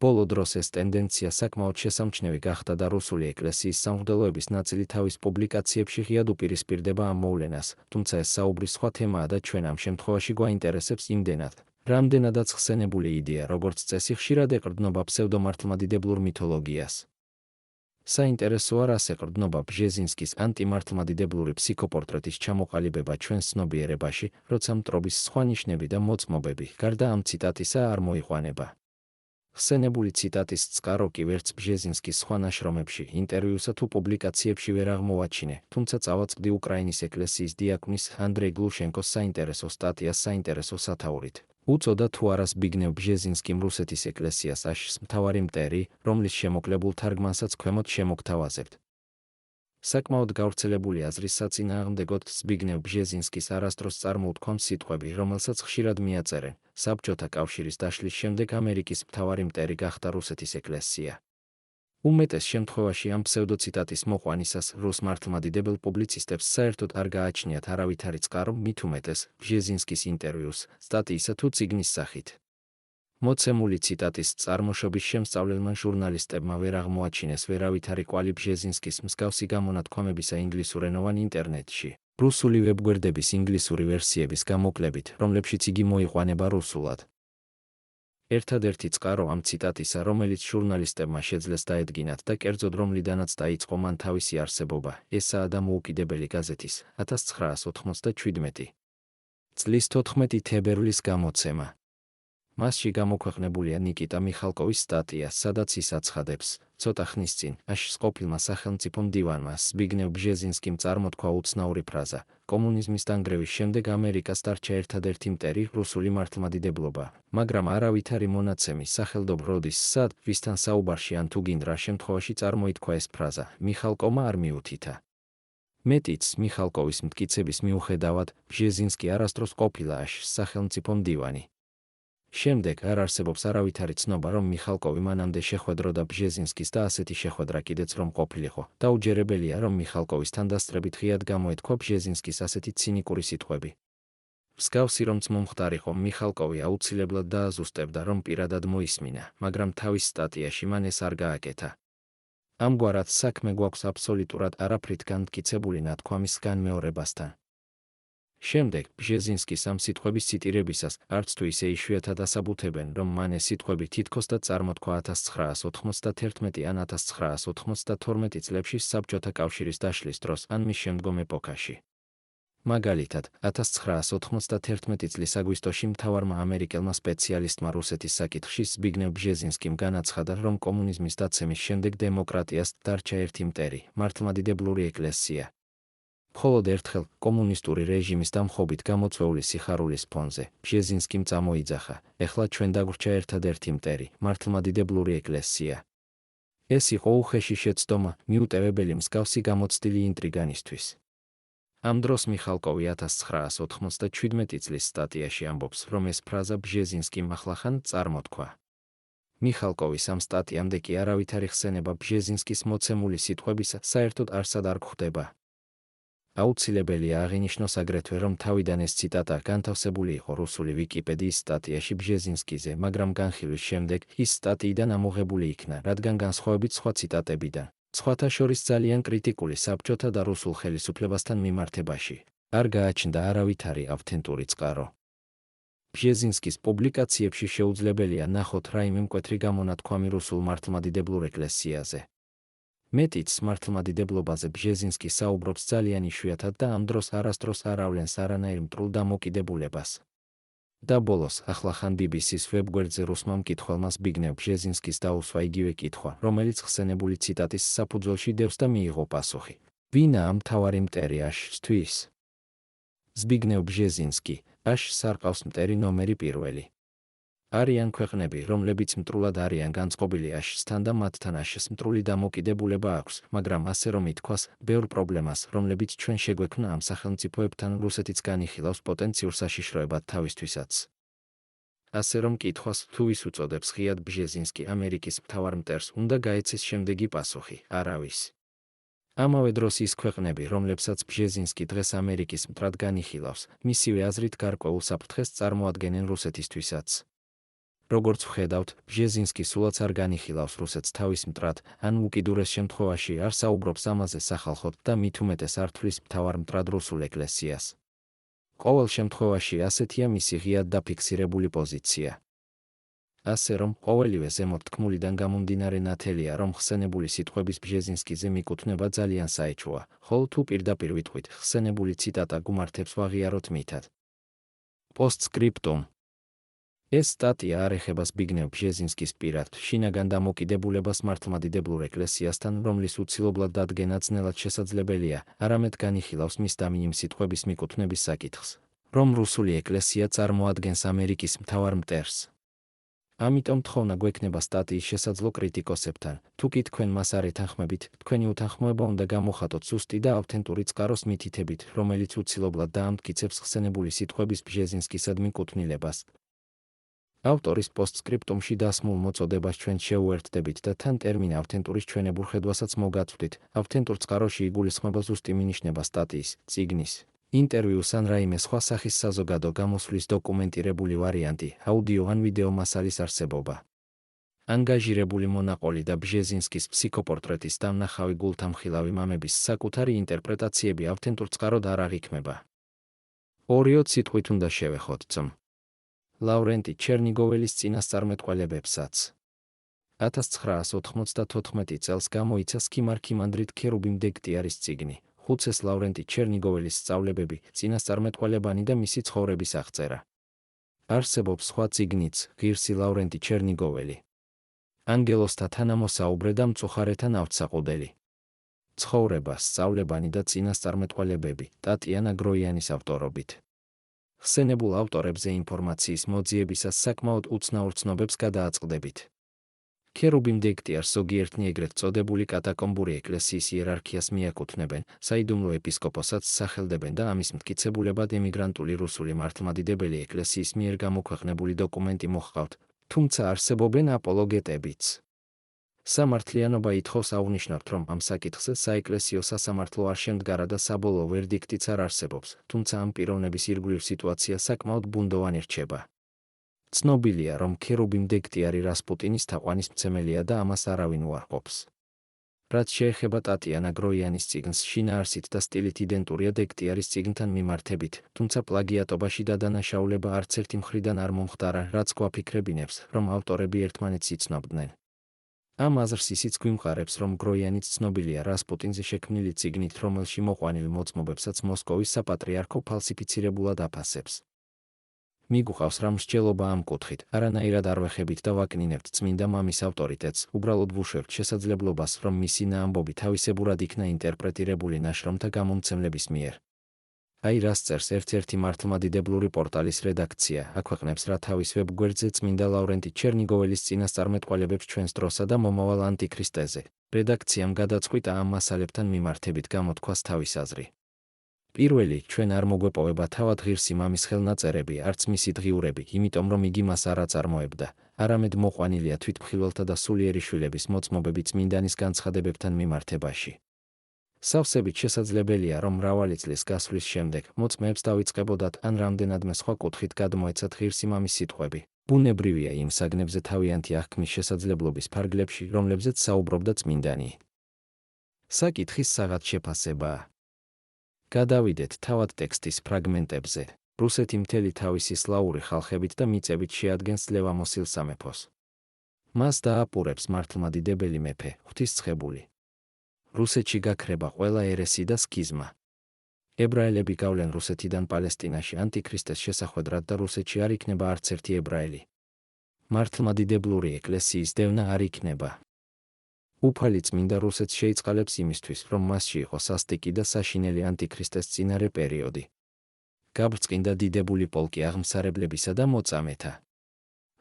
ბოლო დროს ეს ტენდენცია საკმაოდ შესამჩნევი გახდა და რუსული ეკლესიის სამღვდელოების ნაწილი თავის პუბლიკაციებში ღიად უპირისპირდება ამ მოვლენას, თუმცა ეს საუბრის სხვა თემაა და ჩვენ ამ შემთხვევაში გვაინტერესებს იმდენად, რამდენადაც ხსენებული იდეა, როგორც წესი, ხშირად ეყრდნობა ფსევდომართლმადიდებლურ მითოლოგიას. საინტერესოა, რას ეყრდნობა ბჟეზინსკის ანტიმართლმადიდებლური ფსიქოპორტრეტის ჩამოყალიბება ჩვენს ცნობიერებაში, როცა მტრობის სხვა ნიშნები და მოწმობები, გარდა ამ ციტატისა, არ მოიყვანება. ხსენებული ციტატის წყარო კი ვერც ბჟეზინსკის სხვა ნაშრომებში, ინტერვიუსა თუ პუბლიკაციებში ვერ აღმოვაჩინე, თუმცა წავაწყდი უკრაინის ეკლესიის დიაკვნის ანდრეი გლუშენკოს საინტერესო სტატიას საინტერესო სათაურით. უწოდა თუ არა ზბიგნევ ბჟეზინსკიმ რუსეთის ეკლესიას აშშ მთავარი მტერი, რომლის შემოკლებულ თარგმანსაც ქვემოთ შემოგთავაზებთ. საკმაოდ გავრცელებული აზრის საწინააღმდეგოდ ზბიგნევ ბჟეზინსკის არასდროს წარმოუთქვამს სიტყვები, რომელსაც ხშირად მიაწერენ. საბჭოთა კავშირის დაშლის შემდეგ ამერიკის მთავარი მტერი გახდა რუსეთის ეკლესია. უმეტეს შემთხვევაში ამ ფსევდოციტატის მოყვანისას რუს მართლმადიდებელ პუბლიცისტებს საერთოდ არ გააჩნიათ არავითარი წყარო, მით უმეტეს ბჟეზინსკის ინტერვიუს, სტატიისა თუ წიგნის სახით. მოცემული ციტატის წარმოშობის შემსწავლელმა ჟურნალისტებმა ვერ აღმოაჩინეს ვერავითარი კვალი ბჟეზინსკის მსგავსი გამონათქვამებისა ინგლისურენოვან ინტერნეტში, რუსული ვებგვერდების ინგლისური ვერსიების გამოკლებით, რომლებშიც იგი მოიყვანება რუსულად. ერთადერთი წყარო ამ ციტატისა, რომელიც ჟურნალისტებმა შეძლეს დაედგინათ და კერძოდ რომლიდანაც დაიწყო მან თავისი არსებობა, ესაა დამოუკიდებელი გაზეთის 1997 წლის 14 თებერვლის გამოცემა. მასში გამოქვეყნებულია ნიკიტა მიხალკოვის სტატია, სადაც ის აცხადებს, ცოტა ხნის წინ აშშ ყოფილმა სახელმწიფო მდივანმა ზბიგნევ ბჟეზინსკიმ წარმოთქვა უცნაური ფრაზა: კომუნიზმის დანგრევის შემდეგ ამერიკას დარჩა ერთადერთი მტერი რუსული მართლმადიდებლობა, მაგრამ არავითარი მონაცემი სახელდობ როდის, სად, ვისთან საუბარში ან თუ გინდ რა შემთხვევაში წარმოითქვა ეს ფრაზა, მიხალკოვმა არ მიუთითა. მეტიც, მიხალკოვის მტკიცების მიუხედავად, ბჟეზინსკი არასდროს ყოფილა აშშ სახელმწიფო მდივანი. შემდეგ არ არსებობს არავითარი ცნობა, რომ მიხალკოვი მანამდე შეხვედროდა ბჟეზინსკის და ასეთი შეხვედრა კიდეც რომ ყოფილიყო. დაუჯერებელია, რომ მიხალკოვის თანდასწრებით ღიად გამოეთქვა ბჟეზინსკის ასეთი ცინიკური სიტყვები. მსგავსი რომც მომხდარიყო, მიხალკოვი აუცილებლად დააზუსტებდა, რომ პირადად მოისმინა, მაგრამ თავის სტატიაში მან ეს არ გააკეთა. ამგვარად საქმე გვაქვს აბსოლუტურად არაფრით განმტკიცებული ნათქვამის განმეორებასთან. შემდეგ ბჟეზინსკის ამ სიტყვების ციტირებისას არც თუ ისე იშვიათად ასაბუთებენ, რომ მან ეს სიტყვები თითქოს და წარმოთქვა 1991 ან 1992 წლებში საბჭოთა კავშირის დაშლის დროს ან მის შემდგომ ეპოქაში. მაგალითად, 1991 წლის აგვისტოში მთავარმა ამერიკელმა სპეციალისტმა რუსეთის საკითხში ზბიგნევ ბჟეზინსკიმ განაცხადა, რომ კომუნიზმის დაცემის შემდეგ დემოკრატიას დარჩა ერთი მტერი, მართლმადიდებლური ეკლესია. მხოლოდ ერთხელ, კომუნისტური რეჟიმის დამხობით გამოწვეული სიხარულის ფონზე, ბჟეზინსკიმ წამოიძახა, ეხლა ჩვენ დაგვრჩა ერთადერთი მტერი, მართლმადიდებლური ეკლესია. ეს იყო უხეში შეცდომა, მიუტევებელი მსგავსი გამოცდილი ინტრიგანისთვის. ამ დროს მიხალკოვი 1997 წლის სტატიაში ამბობს, რომ ეს ფრაზა ბჟეზინსკიმ ახლახან წარმოთქვა. მიხალკოვის ამ სტატიამდე კი არავითარი ხსენება ბჟეზინსკის მოცემული სიტყვებისა საერთოდ არსად არ გვხვდება. აუცილებელია აღინიშნოს აგრეთვე, რომ თავიდან ეს ციტატა განთავსებული იყო რუსული ვიკიპედიის სტატიაში ბჟეზინსკიზე, მაგრამ განხილვის შემდეგ ის სტატიიდან ამოღებული იქნა, რადგან განსხვავებით სხვა ციტატებიდან, სხვათა შორის ძალიან კრიტიკული საბჭოთა და რუსულ ხელისუფლებასთან მიმართებაში, არ გააჩნდა არავითარი ავთენტური წყარო. ბჟეზინსკის პუბლიკაციებში შეუძლებელია ნახოთ რაიმე მკვეთრი გამონათქვამი რუსულ მართლმადიდებლურ ეკლესიაზე. მეტიც მართლმადიდებლობაზე ბჟეზინსკი საუბრობს ძალიან იშვიათად და ამ დროს არასდროს არ ავლენს არანაირ მტრულ დამოკიდებულებას. და ბოლოს, ახლახან BBC-ს ვებგვერდზე რუსმა მკითხველმა ზბიგნევ ბჟეზინსკის დაუსვა იგივე კითხვა, რომელიც ხსენებული ციტატის საფუძველში დევს და მიიღო პასუხი. ვინა ამ მთავარი მტერი აშშ-თვის? ზბიგნევ ბჟეზინსკი, აშშ-ს არ ყავს მტერი ნომერი პირველი. არიან ქვეყნები, რომლებიც მტრულად არიან განწყობილი აშშ-სთან და მათთან აშშ-ს მტრული დამოკიდებულება აქვს, მაგრამ ასე რომ ითქვას, ბევრ პრობლემას, რომლებიც ჩვენ შეგვექმნა ამ სახელმწიფოებთან, რუსეთიც განიხილავს პოტენციურ საშიშროებად თავისთვისაც. ასე რომ კითხვას, თუ ვის უწოდებს ღიად ბჟეზინსკი ამერიკის მთავარ მტერს, უნდა გაეცეს შემდეგი პასუხი: არავის. ამავე დროს ის ქვეყნები, რომლებსაც ბჟეზინსკი დღეს ამერიკის მტრად განიხილავს, მისივე აზრით გარკვეულ საფრთხეს წარმოადგენენ რუსეთისთვისაც. როგორც ვხედავთ, ბჟეზინსკი სულაც არ განიხილავს რუსეთს თავის მტრად, ან უკიდურეს შემთხვევაში არ საუბრობს ამაზე სახალხოდ და მით უმეტეს არ თვლის მთავარ მტრად რუსულ ეკლესიას. ყოველ შემთხვევაში ასეთია მისი ღიად დაფიქსირებული პოზიცია. ასე რომ, ყოველივე ზემოთ თქმულიდან გამომდინარე ნათელია, რომ ხსენებული სიტყვების ბჟეზინსკიზე მიკუთვნება ძალიან საეჭვოა, ხოლო თუ პირდაპირ ვიტყვით, ხსენებული ციტატა გუმართებს ვაღიაროთ მითად. პოსტსკრიპტუმ. ეს სტატია არ ეხება ზბიგნევ ბჟეზინსკის პირად შინაგან დამოკიდებულებას მართლმადიდებლურ ეკლესიასთან, რომლის უცილობლად დადგენა ძნელად შესაძლებელია, არამედ განიხილავს მის დამინიმ სიტყვების მიკუთვნების საკითხს, რომ რუსული ეკლესია წარმოადგენს ამერიკის მთავარ მტერს. ამიტომ თხოვნა გვექნება სტატიის შესაძლო კრიტიკოსებთან, თუ კი თქვენ მას არ ეთანხმებით, თქვენი უთანხმოება უნდა გამოხატოთ სუსტი და ავთენტური წყაროს მითითებით, რომელიც უცილობლად დაამტკიცებს ხსენებული სიტყვების ბჟეზინსკისადმი კუთვნილებას. ავტორის პოსტსკრიპტუმში დასმულ მოწოდებას ჩვენ შეუერთდებით და თან ტერმინ ავთენტურის ჩვენებურ ხედვასაც მოგაწვდით. ავთენტურ წყაროში იგულისხმება ზუსტი მინიშნება სტატიის, წიგნის, ინტერვიუს ან რაიმე სხვა სახის საზოგადო გამოსვლის დოკუმენტირებული ვარიანტი, აუდიო ან ვიდეო მასალის არსებობა. ანგაჟირებული მონაყოლი და ბჟეზინსკის ფსიქოპორტრეტის დამნახავი გულთამხილავი მამების საკუთარი ინტერპრეტაციები ავთენტურ წყაროდ არ აღიქმება. ორიოდ სიტყვით უნდა შევეხოთ ძმ. ლავრენტი ჩერნიგოველის წინასწარმეტყველებებსაც. 1994 წელს გამოიცა სქიმარქიმანდრით ქერუბიმ დეგტიარის წიგნი, ხუცეს ლავრენტი ჩერნიგოველის სწავლებები, წინასწარმეტყველებანი და მისი ცხოვრების აღწერა. არსებობს სხვა წიგნიც, ღირსი ლავრენტი ჩერნიგოველი. ანგელოსთა თანამოსაუბრე და მწუხარეთა ნავთსაყუდელი. ცხოვრება, სწავლებანი და წინასწარმეტყველებები, ტატიანა გროიანის ავტორობით. ხსენებულ ავტორებზე ინფორმაციის მოძიებისას საკმაოდ უცნაურ ცნობებს გადააწყდებით. ქერუბიმ დეგტიარს ზოგიერთნი ეგრეთ წოდებული კატაკომბური ეკლესიის იერარქიას მიაკუთვნებენ, საიდუმლო ეპისკოპოსად სახელდებენ და ამის მტკიცებულებად ემიგრანტული რუსული მართლმადიდებელი ეკლესიის მიერ გამოქვეყნებული დოკუმენტი მოჰყავთ, თუმცა არსებობენ აპოლოგეტებიც. სამართლიანობა ითხოვს აღვნიშნოთ, რომ ამ საკითხზე საეკლესიო სასამართლო არ შემდგარა და საბოლოო ვერდიქტიც არ არსებობს, თუმცა ამ პიროვნების ირგვლივ სიტუაცია საკმაოდ ბუნდოვანი რჩება. ცნობილია, რომ ქერუბიმ დეგტიარი რასპუტინის თაყვანისმცემელია და ამას არავინ უარყოფს. რაც შეეხება ტატიანა გროიანის წიგნს, შინაარსით და სტილით იდენტურია დეგტიარის წიგნთან მიმართებით, თუმცა პლაგიატობაში დადანაშაულება არც ერთი მხრიდან არ მომხდარა, რაც გვაფიქრებინებს, რომ ავტორები ერთმანეთს იცნობდნენ. ამ აზრს ისიც გვიმყარებს, რომ გროიანიც ცნობილია რასპუტინზე შექმნილი წიგნით, რომელში მოყვანილ მოწმობებსაც მოსკოვის საპატრიარქო ფალსიფიცირებულად აფასებს. მიგუყავს რა მსჯელობა ამ კუთხით, არანაირად არ ვეხებით და ვაკნინებთ წმინდა მამის ავტორიტეტს, უბრალოდ ვუშვებთ შესაძლებლობას, რომ მისი ნაამბობი თავისებურად იქნა ინტერპრეტირებული ნაშრომთა გამომცემლების მიერ. აი რას წერს ერთ-ერთი მართლმადიდებლური პორტალის რედაქცია, აქვეყნებს რა თავის ვებგვერდზე წმინდა ლავრენტი ჩერნიგოველის წინასწარმეტყველებებს ჩვენს დროსა და მომავალ ანტიქრისტეზე. რედაქციამ გადაწყვიტა ამ მასალებთან მიმართებით გამოთქვას თავის აზრი. პირველი, ჩვენ არ მოგვეპოვება თავად ღირსი მამის ხელნაწერები, არც მისი დღიურები, იმიტომ რომ იგი მას არ აწარმოებდა, არამედ მოყვანილია თვითმხილველთა და სულიერი შვილების მოწმობები წმინდანის განცხადებებთან მიმართებაში. სავსებით შესაძლებელია, რომ მრავალი წლის გასვლის შემდეგ მოწმეებს დავიწყებოდათ ან რამდენადმე სხვა კუთხით გადმოეცათ ღირსი მამის სიტყვები. ბუნებრივია იმ საგნებზე თავიანთი აღქმის შესაძლებლობის ფარგლებში, რომლებზეც საუბრობდა წმინდანი. საკითხის საღად შეფასებაა. გადავიდეთ თავად ტექსტის ფრაგმენტებზე. რუსეთი მთელი თავისი სლავური ხალხებით და მიწებით შეადგენს ძლევამოსილ სამეფოს. მას დააპურებს მართლმადიდებელი მეფე, ღვთისმსხებული. რუსეთში გაქრება ყველა ერესი და სქიზმა. ებრაელები გავლენ რუსეთიდან პალესტინაში ანტიქრისტეს შესახვედრად და რუსეთში არ იქნება არც ერთი ებრაელი. მართლმადიდებლური ეკლესიის დევნა არ იქნება. უფალი წმინდა რუსეთს შეიწყალებს იმისთვის, რომ მასში იყოს სასტიკი და საშინელი ანტიქრისტეს წინარე პერიოდი. გაბრწყინდა დიდებული პოლკი აღმსარებლებისა და მოწამეთა.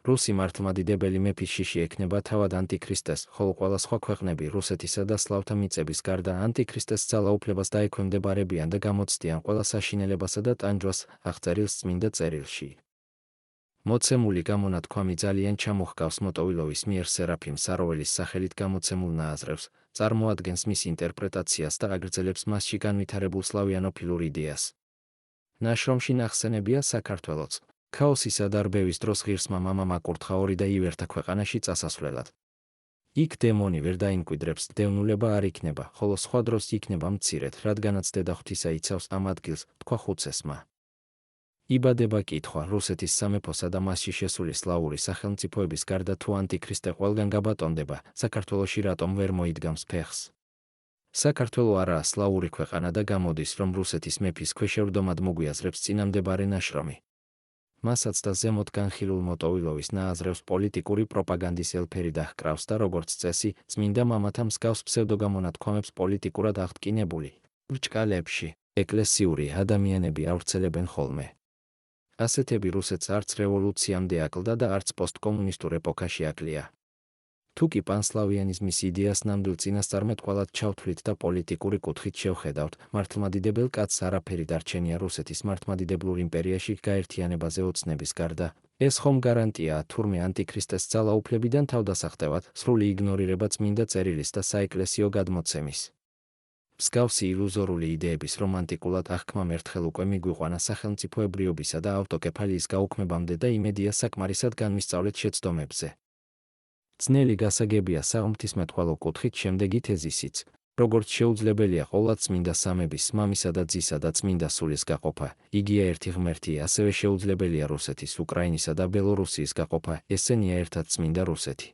რუსი მართლმადიდებელი მეფის შიში ექნება თავად ანტიქრისტეს, ხოლო ყველა სხვა ქვეყნები რუსეთისა და სლავთა მიწების გარდა ანტიქრისტეს ძალაუფლებას დაექვემდებარებიან და გამოცდიან ყველა საშინელებასა და ტანჯვას აღწერილს წმინდა წერილში. მოცემული გამონათქვამი ძალიან ჩამოჰგავს მოტოვილოვის მიერ სერაფიმ საროველის სახელით გამოცემულ ნააზრევს, წარმოადგენს მის ინტერპრეტაციას და აგრძელებს მასში განვითარებულ სლავიანოფილურ იდეას. ნაშრომში ნახსენებია საქართველოც. ქაოსისა და რბევის დროს ღირსმა მამამ აკურთხა ორი და ივერთა ქვეყანაში წასასვლელად. იქ დემონი ვერ დაიმკვიდრებს, დევნულება არ იქნება, ხოლო სხვა დროს იქნება მცირედ, რადგანაც დედა ღვთისა იცავს ამ ადგილს, თქვა ხუცესმა. იბადება კითხვა, რუსეთის სამეფოსა და მასში შესული სლავური სახელმწიფოების გარდა თუ ანტიქრისტე ყველგან გაბატონდება, საქართველოში რატომ ვერ მოიდგამს ფეხს? საქართველო არაა სლავური ქვეყანა და გამოდის, რომ რუსეთის მეფის ქვეშევრდომად მოგვიაზრებს წინამდებარე ნაშრომი. მასაც და ზემოთ განხილულ მოტოვილოვის ნააზრევს პოლიტიკური პროპაგანდის ელფერი დაჰკრავს და როგორც წესი, წმინდა მამათა მსგავს ფსევდოგამონათქვამებს პოლიტიკურად აღტკინებული ბრჭყალებში ეკლესიური ადამიანები ავრცელებენ ხოლმე. ასეთები რუსეთს არც რევოლუციამდე აკლდა და არც პოსტკომუნისტურ ეპოქაში აკლია. თუ კი პანსლავიანიზმის იდეას ნამდვილ წინასწარმეტყველად ჩავთვლით და პოლიტიკური კუთხით შევხედავთ, მართლმადიდებელ კაცს არაფერი დარჩენია რუსეთის მართლმადიდებლურ იმპერიაში გაერთიანებაზე ოცნების გარდა. ეს ხომ გარანტიაა თურმე ანტიქრისტეს ძალაუფლებიდან თავდასახტევად, სრული იგნორირება წმინდა წერილის და საეკლესიო გადმოცემის. მსგავსი ილუზორული იდეების რომანტიკულად აღქმამ ერთხელ უკვე მიგვიყვანა სახელმწიფოებრიობისა და ავტოკეფალიის გაუქმებამდე და იმედია საკმარისად განვისწავლეთ შეცდომებზე. ძნელი გასაგებია საღვთისმეტყველო კუთხით შემდეგი თეზისიც, როგორც შეუძლებელია ყოვლად წმინდა სამების, მამისა და ძისა და წმინდა სულის გაყოფა, იგია ერთი ღმერთი, ასევე შეუძლებელია რუსეთის, უკრაინისა და ბელორუსიის გაყოფა, ესენია ერთად წმინდა რუსეთი.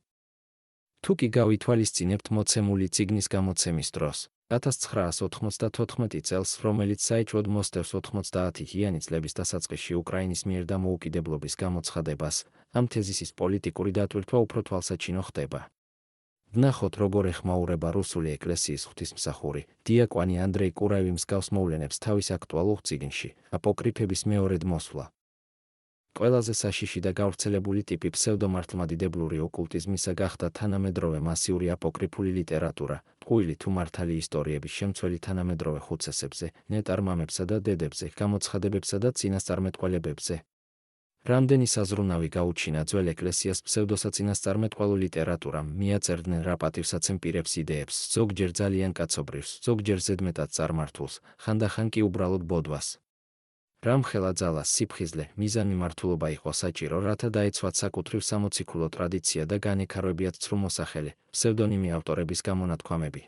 თუ კი გავითვალისწინებთ მოცემული წიგნის გამოცემის დროს, 1994 წელს, რომელიც საეჭვოდ მოსდევს 90-იანი წლების დასაწყისში უკრაინის მიერ დამოუკიდებლობის გამოცხადებას, ამ თეზისის პოლიტიკური დატვირთვა უფრო თვალსაჩინო ხდება. ვნახოთ, როგორ ეხმაურება რუსული ეკლესიის ღვთისმსახური, დიაკვანი ანდრეი კურავი მსგავს მოვლენებს თავის აქტუალურ წიგნში, აპოკრიფების მეორედ მოსვლა. ყველაზე საშიში და გავრცელებული ტიპი ფსევდომართლმადიდებლური ოკულტიზმისა გახდა თანამედროვე მასიური აპოკრიფული ლიტერატურა, ტყუილი თუ მართალი ისტორიების შემცველი თანამედროვე ხუცესებზე, ნეტარმამებსა და დედებზე, გამოცხადებებსა და წინასწარმეტყველებებზე. რამდენი საზრუნავი გაუჩინა ძველ ეკლესიას ფსევდოსაწინასწარმეტყველო ლიტერატურამ, მიაწერდნენ რა პატივსაცემ პირებს იდეებს, ზოგჯერ ძალიან კაცობრიws, ზოგჯერ ზედმეტად წარმართულს, ხანდახან კი უბრალოდ ბოდვას. რამხელა ძალას, სიფხიზლე, მიზანმიმართულობა იყო საჭირო, რათა დაეცვათ საკუთრივ სამოციქულო ტრადიცია და განექარებიათ ცრუმოსახელი, ფსევდონიმი ავტორების გამონათქვამები.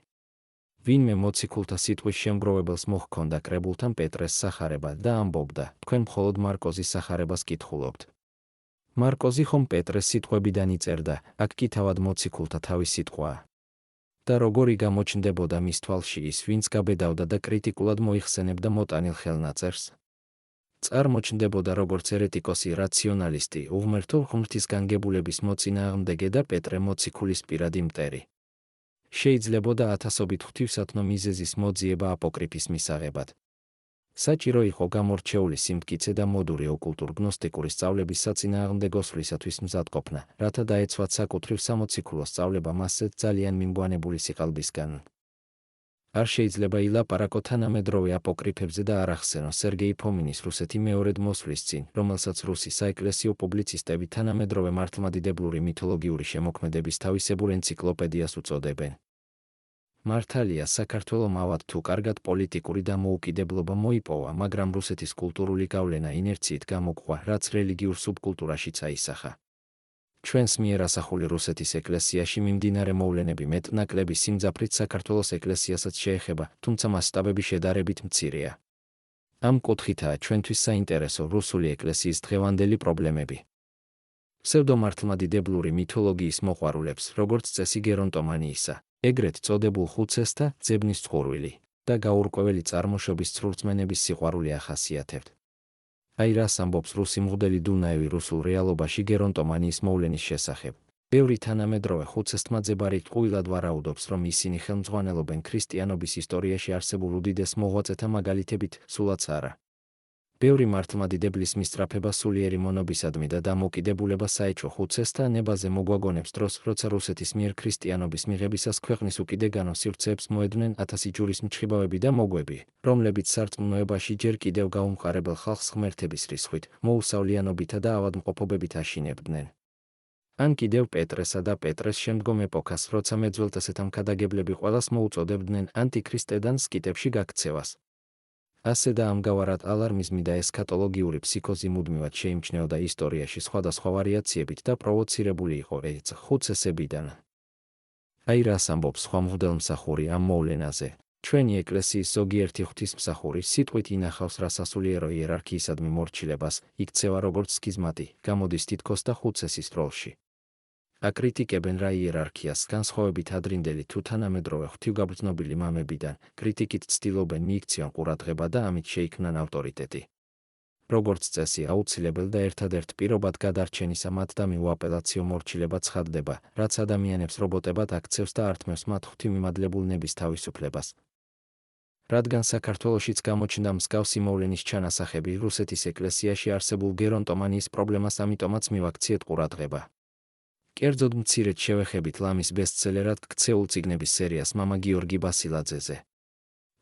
ვინმე მოციქულთა სიტყვის შემგროვებელს მოჰქონდა კრებულთან პეტრეს სახარება და ამბობდა, თქვენ მხოლოდ მარკოზის სახარებას კითხულობთ. მარკოზი ხომ პეტრეს სიტყვებიდან იწერდა, აქ კი თავად მოციქულთა თავის სიტყვაა. და როგორი გამოჩნდებოდა მის თვალში ის, ვინც გაბედავდა და კრიტიკულად მოიხსენებდა მოტანილ ხელნაწერს. წარმოჩნდებოდა როგორც ერეტიკოსი რაციონალისტი, უღმერთო ღმრთისგანგებულების მოწინააღმდეგე და პეტრე მოციქულის პირადი მტერი. შეიძლებოდა ათასობით ღვთივსათნო მიზეზის მოძიება აპოკრიფის მისაღებად. საჭირო იყო გამორჩეული სიმტკიცე და მოდური ოკულტურ გნოსტიკური სწავლების საწინააღმდეგოსვლისათვის მზადყოფნა, რათა დაეცვათ საკუთრივ სამოციქულო სწავლება მასზე ძალიან მიმგვანებული სიყალბისგან. არ შეიძლება ილაპარაკო თანამედროვე აპოკრიფებზე და არ ახსენო სერგეი ფომინის რუსეთი მეორედ მოსვლის წინ, რომელსაც რუსი საეკლესიო პუბლიცისტები თანამედროვე მართლმადიდებლური მითოლოგიური შემოქმედების თავისებურ ენციკლოპედიას უწოდებენ. მართალია, საქართველომ ავად თუ კარგად პოლიტიკური დამოუკიდებლობა მოიპოვა, მაგრამ რუსეთის კულტურული გავლენა ინერციით გამოყვა, რაც რელიგიურ სუბკულტურაშიც აისახა. ჩვენს მიერ ასახული რუსეთის ეკლესიაში მიმდინარე მოვლენები მეტ-ნაკლები სიმძაფრით საქართველოს ეკლესიასაც შეეხება, თუმცა მასშტაბები შედარებით მცირეა. ამ კუთხითაა ჩვენთვის საინტერესო რუსული ეკლესიის დღევანდელი პრობლემები. ფსევდომართლმადიდებლური მითოლოგიის მოყვარულებს, როგორც წესი გერონტომანიისა, ეგრეთ წოდებულ ხუცესს და ძებნის წყურვილი და გაურკვეველი წარმოშობის ცრურწმენების სიყვარული ახასიათებთ. აი რას ამბობს რუსი მღვდელი დუნაევი რუსულ რეალობაში გერონტომანიის მოვლენის შესახებ. ბევრი თანამედროვე ხუცესთმაძებარი ტყუილად ვარაუდობს, რომ ისინი ხელმძღვანელობენ ქრისტიანობის ისტორიაში არსებულ უდიდეს მოღვაწეთა მაგალითებით, სულაც არა. ბევრი მართლმადიდებლის მისწრაფება სულიერი მონობისადმი და დამოუკიდებულება საეჭვო ხუცესთა ნებაზე მოგვაგონებს დროს, როცა რუსეთის მიერ ქრისტიანობის მიღებისას ქვეყნის უკიდეგანო სივრცეებს მოედნენ ათასი ჯურის მჩხიბავები და მოგვები, რომლებიც სარწმუნოებაში ჯერ კიდევ გაუმყარებელ ხალხს ღმერთების რისხვით, მოუსავლიანობითა და ავადმყოფობებით აშინებდნენ. ან კიდევ პეტრესა და პეტრეს შემდგომ ეპოქას, როცა მეძველთასეთა მქადაგებლები ყველას მოუწოდებდნენ ანტიქრისტედან სკიტებში გაქცევას. ასე და ამგვარად ალარმიზმი და ესქატოლოგიური ფსიქოზი მუდმივად შეიმჩნეოდა ისტორიაში სხვადასხვა ვარიაციებით და პროვოცირებული იყო ხუცესებიდან. აი რას ამბობს სხვა მღვდელმსახური ამ მოვლენაზე. ჩვენი ეკლესიის ზოგიერთი ღვთისმსახური სიტყვით ინახავს სასულიერო იერარქიისადმი მორჩილებას, იქცევა როგორც სქიზმატი, გამოდის თითქოს და ხუცესის როლში. აკრიტიკებენ რა იერარქიას, განსხვავებით ადრინდელი თუ თანამედროვე ღვთივგაბრძნობილი მამებიდან, კრიტიკით ცდილობენ მიიქციონ ყურადღება და ამით შეიქმნან ავტორიტეტი. როგორც წესი, აუცილებელ და ერთადერთ პირობად გადარჩენისა მათ და მიუაპელაციო მორჩილება ცხადდება, რაც ადამიანებს რობოტებად აქცევს და ართმევს მათ ღვთივმიმადლებულნების თავისუფლებას. რადგან საქართველოშიც გამოჩნდა მსგავსი მოვლენის ჩანასახები, რუსეთის ეკლესიაში არსებულ გერონტომანიის პრობლემას ამიტომაც მივაქციეთ ყურადღება. კერძოდ მცირედ შევეხებით ლამის ბესტსელერად ქცეულ წიგნების სერიას მამა გიორგი ბასილაძეზე.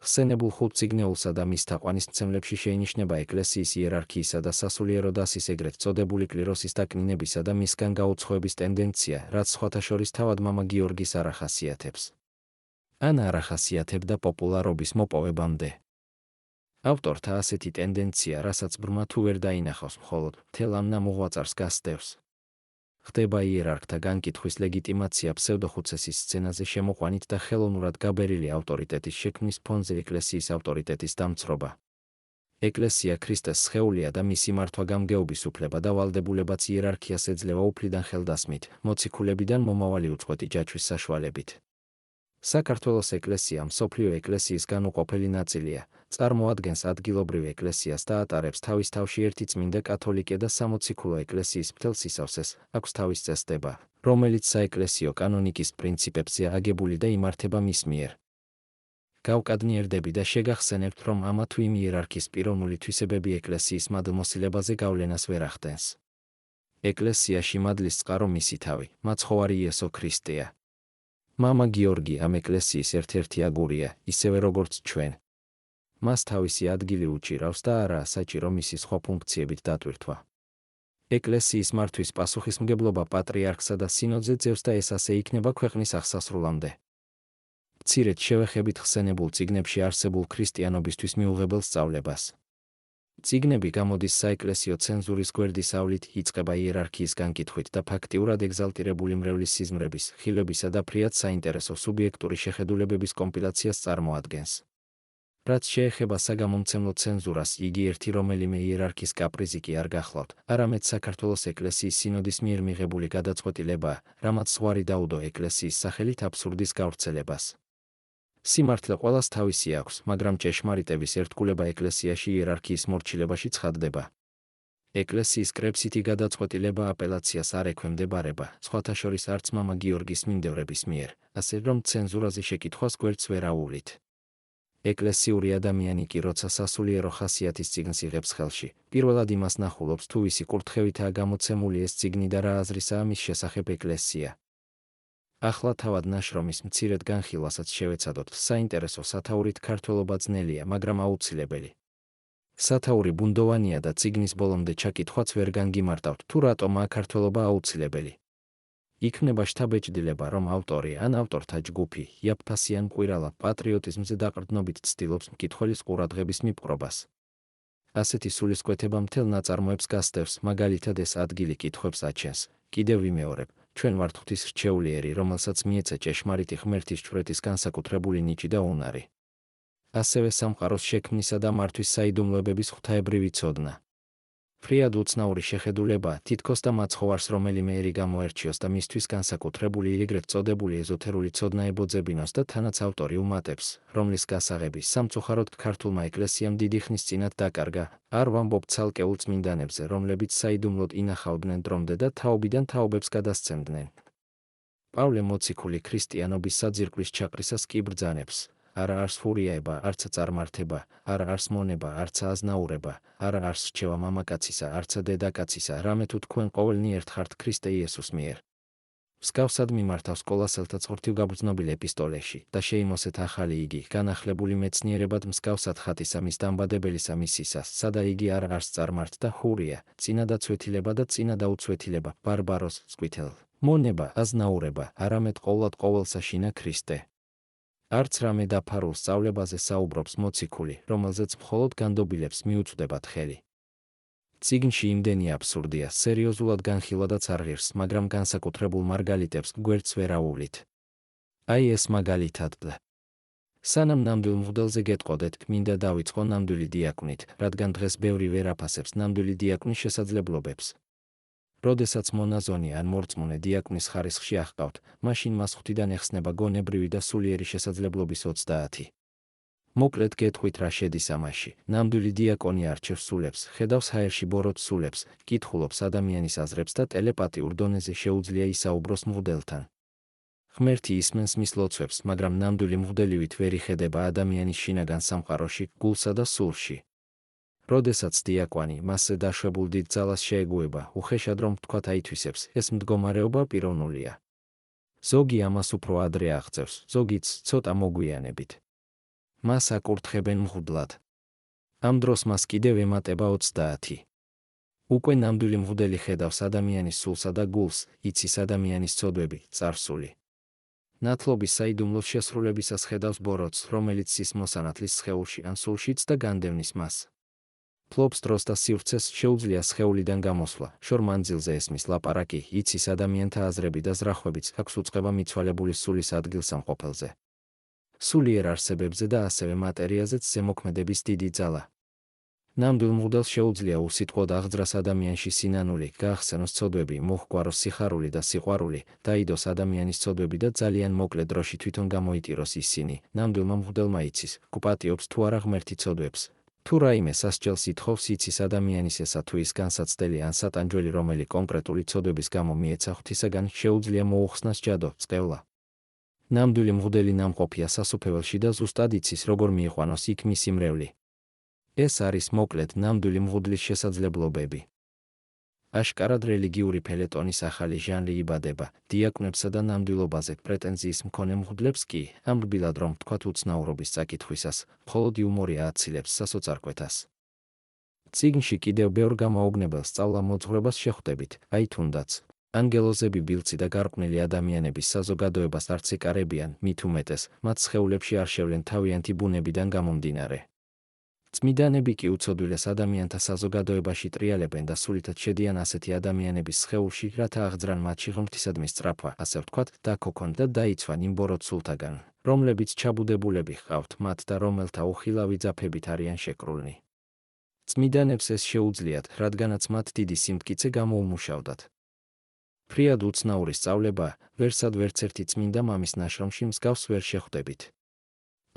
ხსენებულ ხუთ წიგნეულსა და მის თაყვანისმცემლებში შეინიშნება ეკლესიის იერარქიისა და სასულიერო დასის ეგრეთ წოდებული კლიროსის დაკნინებისა და მისგან გაუცხოების ტენდენცია, რაც სხვათა შორის თავად მამა გიორგის არ ახასიათებს. ან არ ახასიათებდა პოპულარობის მოპოვებამდე. ავტორთა ასეთი ტენდენცია, რასაც ბრმა თუ ვერ დაინახავს მხოლოდ, მთელ ამ ნამოღვაწარს გასდევს. ხდება იერარქთა განკითხვის ლეგიტიმაცია ფსევდოხუცესის სცენაზე შემოყვანით და ხელოვნურად გაბერილი ავტორიტეტის შექმნის ფონზე ეკლესიის ავტორიტეტის დამცრობა. ეკლესია ქრისტეს სხეულია და მისი მართვა-გამგეობის უფლება და ვალდებულებაც იერარქიას ეძლევა უფლიდან ხელდასმით, მოციქულებიდან მომავალი უწყვეტი ჯაჭვის საშუალებით. საქართველოს ეკლესია მსოფლიო ეკლესიის განუყოფელი ნაწილია, წარმოადგენს ადგილობრივ ეკლესიას და ატარებს თავის თავში ერთი წმინდა კათოლიკე და სამოციქულო ეკლესიის მთელ სისავსეს, აქვს თავის წესდება, რომელიც საეკლესიო კანონიკის პრინციპებზე აგებული და იმართება მის მიერ. გავკადნიერდები და შეგახსენებთ, რომ ამა თუ იმ იერარქის პიროვნული თვისებები ეკლესიის მადლმოსილებაზე გავლენას ვერ ახდენს. ეკლესიაში მადლის წყარო მისი თავი, მაცხოვარი იესო ქრისტეა. მამა გიორგი ამ ეკლესიის ერთ-ერთი აგურია, ისევე როგორც ჩვენ. მას თავისი ადგილი უჭირავს და არაა საჭირო მისი სხვა ფუნქციებით დატვირთვა. ეკლესიის მართვის პასუხისმგებლობა პატრიარქსა და სინოდზე ძევს და ეს ასე იქნება ქვეყნის აღსასრულამდე. მცირედ შევეხებით ხსენებულ წიგნებში არსებულ ქრისტიანობისთვის მიუღებელ სწავლებას. წიგნები გამოდის საეკლესიო ცენზურის გვერდის ავლით, იწყება იერარქიის განკითხვით და ფაქტიურად ეგზალტირებული მრევლის სიზმრების, ხილებისა და ფრიად საინტერესო სუბიექტური შეხედულებების კომპილაციას წარმოადგენს. რაც შეეხება საგამომცემლო ცენზურას, იგი ერთი რომელიმე იერარქის კაპრიზი კი არ გახლავთ, არამედ საქართველოს ეკლესიის სინოდის მიერ მიღებული გადაწყვეტილებაა, რამაც ზღვარი დაუდო ეკლესიის სახელით აბსურდის გავრცელებას. სიმართლე ყველას თავისი აქვს, მაგრამ ჭეშმარიტების ერთგულება ეკლესიაში იერარქიის მორჩილებაში ცხადდება. ეკლესიის კრებსითი გადაწყვეტილება აპელაციას არ ექვემდებარება, სხვათა შორის არც მამა გიორგის მიმდევრების მიერ, ასე რომ ცენზურაზე შეკითხვას გვერდს ვერ აუვლით. ეკლესიური ადამიანი კი როცა სასულიერო ხასიათის წიგნს იღებს ხელში, პირველად იმას ნახულობს თუ ვისი კურთხევითაა გამოცემული ეს წიგნი და რა აზრისაა მის შესახებ ეკლესია. ახლა თავად ნაშრომის მცირედ განხილვასაც შევეცადოთ, საინტერესო სათაურით ქართველობა ძნელია, მაგრამ აუცილებელი. სათაური ბუნდოვანია და წიგნის ბოლომდე ჩაკითხვაც ვერ განგიმარტავთ, თუ რატომაა ქართველობა აუცილებელი. იქმნება შთაბეჭდილება, რომ ავტორი ან ავტორთა ჯგუფი იაფფასიან კვირალა პატრიოტიზმზე დაყრდნობით ცდილობს მკითხველის ყურადღების მიპყრობას. ასეთი სულისკვეთება მთელ ნაწარმოებს გასდევს, მაგალითად ეს ადგილი კითხვებს აჩენს. კიდევ ვიმეორებ, ჩვენ ვართ ღვთისმრჩეულიერი, რომელსაც მიეცა ჭეშმარიტი ღმერთის ჭვრეთის განსაკუთრებული ნიჭი და უნარი. ასევე სამყაროს შექმნისა და მართვის საიდუმლოებების ღვთაებრივი ცოდნა. ფრიად უცნაური შეხედულება, თითქოს და მაცხოვარს რომელიმე ერი გამოერჩიოს და მისთვის განსაკუთრებული ეგრეთ წოდებული ეზოთერული ცოდნა ებოძებინოს და თანაც ავტორი უმატებს, რომლის გასაღები სამწუხაროდ ქართულმა ეკლესიამ დიდი ხნის წინათ დაკარგა, არ ვამბობ ცალკეულ წმინდანებზე, რომლებიც საიდუმლოდ ინახავდნენ დრომდე და თაობიდან თაობებს გადასცემდნენ. პავლე მოციქული ქრისტიანობის საძირკვლის ჩაყრისას კი ბრძანებს. არა არს ფურიაება, არცა წარმართება, არა არს მონება, არცა აზნაურება, არა არს რჩევა მამაკაცისა, არცა დედაკაცისა, რამე თუ თქვენ ყოველნი ერთ ხართ ქრისტე იესოს მიერ. მსგავსად მიმართავს კოლასელთა ღვთივგაბრძნობილ ეპისტოლეში და შეიმოსეთ ახალი იგი, განახლებული მეცნიერებად მსგავსად ხატისა მის დამბადებელისა მისისას, სადა იგი არა არს წარმართ და ხურია, წინა და ცვეთილება და წინა და უცვეთილება, ბარბაროს, სკვითელ, მონება, აზნაურება, არამედ ყოვლად ყოველსა შინა ქრისტე. არც რამე დაფარულ სწავლებაზე საუბრობს მოციქული, რომელზეც მხოლოდ განდობილებს მიუწვდებათ ხელი. წიგნში იმდენი აბსურდია, სერიოზულად განხილვადაც არ ღირს, მაგრამ განსაკუთრებულ მარგალიტებს გვერდს ვერ აუვლით. აი ეს მაგალითად და. სანამ ნამდვილ მღვდელზე გეტყოდეთ, მინდა დავიწყო ნამდვილი დიაკვნით, რადგან დღეს ბევრი ვერ აფასებს ნამდვილი დიაკნის შესაძლებლობებს. როდესაც მონაზონი ან მორწმუნე დიაკნის ხარისხში აღყავთ, მაშინ მას ღვთიდან ეხსნება გონებრივი და სულიერი შესაძლებლობის 30. მოკლედ გეტყვით რა შედის ამაში. ნამდვილი დიაკონი არჩევს სულებს, ხედავს ჰაერში ბოროტ სულებს, კითხულობს ადამიანის აზრებს და ტელეპათიურ დონეზე შეუძლია ისაუბროს მღვდელთან. ღმერთი ისმენს მის ლოცვებს, მაგრამ ნამდვილი მღვდელივით ვერ იხედება ადამიანის შინაგან სამყაროში, გულსა და სულში. როდესაც დიაკვანი მასზე დაშვებულ დიდ ძალას შეეგუება, უხეშად რომ ვთქვათ აითვისებს, ეს მდგომარეობა პიროვნულია. ზოგი ამას უფრო ადრე აღწევს, ზოგიც ცოტა მოგვიანებით. მას აკურთხებენ მღვდლად. ამ დროს მას კიდევ ემატება 30. უკვე ნამდვილი მღვდელი ხედავს ადამიანის სულსა და გულს, იცის ადამიანის ცოდვები, წარსული. ნათლობის საიდუმლოს შესრულებისას ხედავს ბოროტს, რომელიც ის მოსანათლის სხეულში ან სულშიც და განდევნის მას. ფლობს დროს და სივრცეს, შეუძლია სხეულიდან გამოსვლა, შორ მანძილზე ესმის ლაპარაკი, იცის ადამიანთა აზრები და ზრახვებიც, აქვს უწყება მიცვალებული სულის ადგილსამყოფელზე. სულიერ არსებებზე და ასევე მატერიაზეც ზემოქმედების დიდი ძალა. ნამდვილ მღვდელს შეუძლია უსიტყვოდ აღძრას ადამიანში სინანული, გაახსენოს ცოდვები, მოჰგვაროს სიხარული და სიყვარული, დაიდოს ადამიანის ცოდვები და ძალიან მოკლე დროში თვითონ გამოიტიროს ისინი. ნამდვილმა მღვდელმა იცის, გპატიობს თუ არა ღმერთი ცოდვებს. თუ რაიმე სასჯელს ითხოვს, იცის ადამიანის ესა თუ ის განსაცდელი ან სატანჯველი რომელი კონკრეტული ცოდვების გამო მიეცა ღვთისაგან, შეუძლია მოუხსნას ჯადო, წყევლა. ნამდვილი მღვდელი ნამყოფია სასუფეველში და ზუსტად იცის, როგორ მიიყვანოს იქ მისი მრევლი. ეს არის მოკლედ ნამდვილი მღვდლის შესაძლებლობები. აშკარად რელიგიური ფელეტონის ახალი ჟანრი იბადება, დიაკვნებსა და ნამდვილობაზე პრეტენზიის მქონე მღვდლებს კი, ამ რბილად რომ ვთქვათ უცნაურობის წაკითხვისას, მხოლოდ იუმორი ააცილებს სასოწარკვეთას. წიგნში კიდევ ბევრ გამოუგნებელ სწავლა-მოძღვრებას შეხვდებით, აი თუნდაც. ანგელოზები ბილცი და გარყვნილი ადამიანების საზოგადოებას არც ეკარებიან, მით უმეტეს, მათ სხეულებში არ შევლენ თავიანთი ბუნებიდან გამომდინარე. წმიდანები კი უცოდვილეს ადამიანთა საზოგადოებაში ტრიალებენ და სულითად შედიან ასეთი ადამიანების სხეულში, რათა აღძრან მათში ღმრთისადმი სწრაფვა, ასე ვთქვათ, დაქოქონ და დაიცვან იმ ბოროტ სულთაგან, რომლებიც ჩაბუდებულები ჰყავთ მათ და რომელთა უხილავი ძაფებით არიან შეკრულნი. წმიდანებს ეს შეუძლიათ, რადგანაც მათ დიდი სიმტკიცე გამოუმუშავდათ. ფრიად უცნაური სწავლება, ვერსად ვერც ერთი წმინდა მამის ნაშრომში მსგავს ვერ შეხვდებით.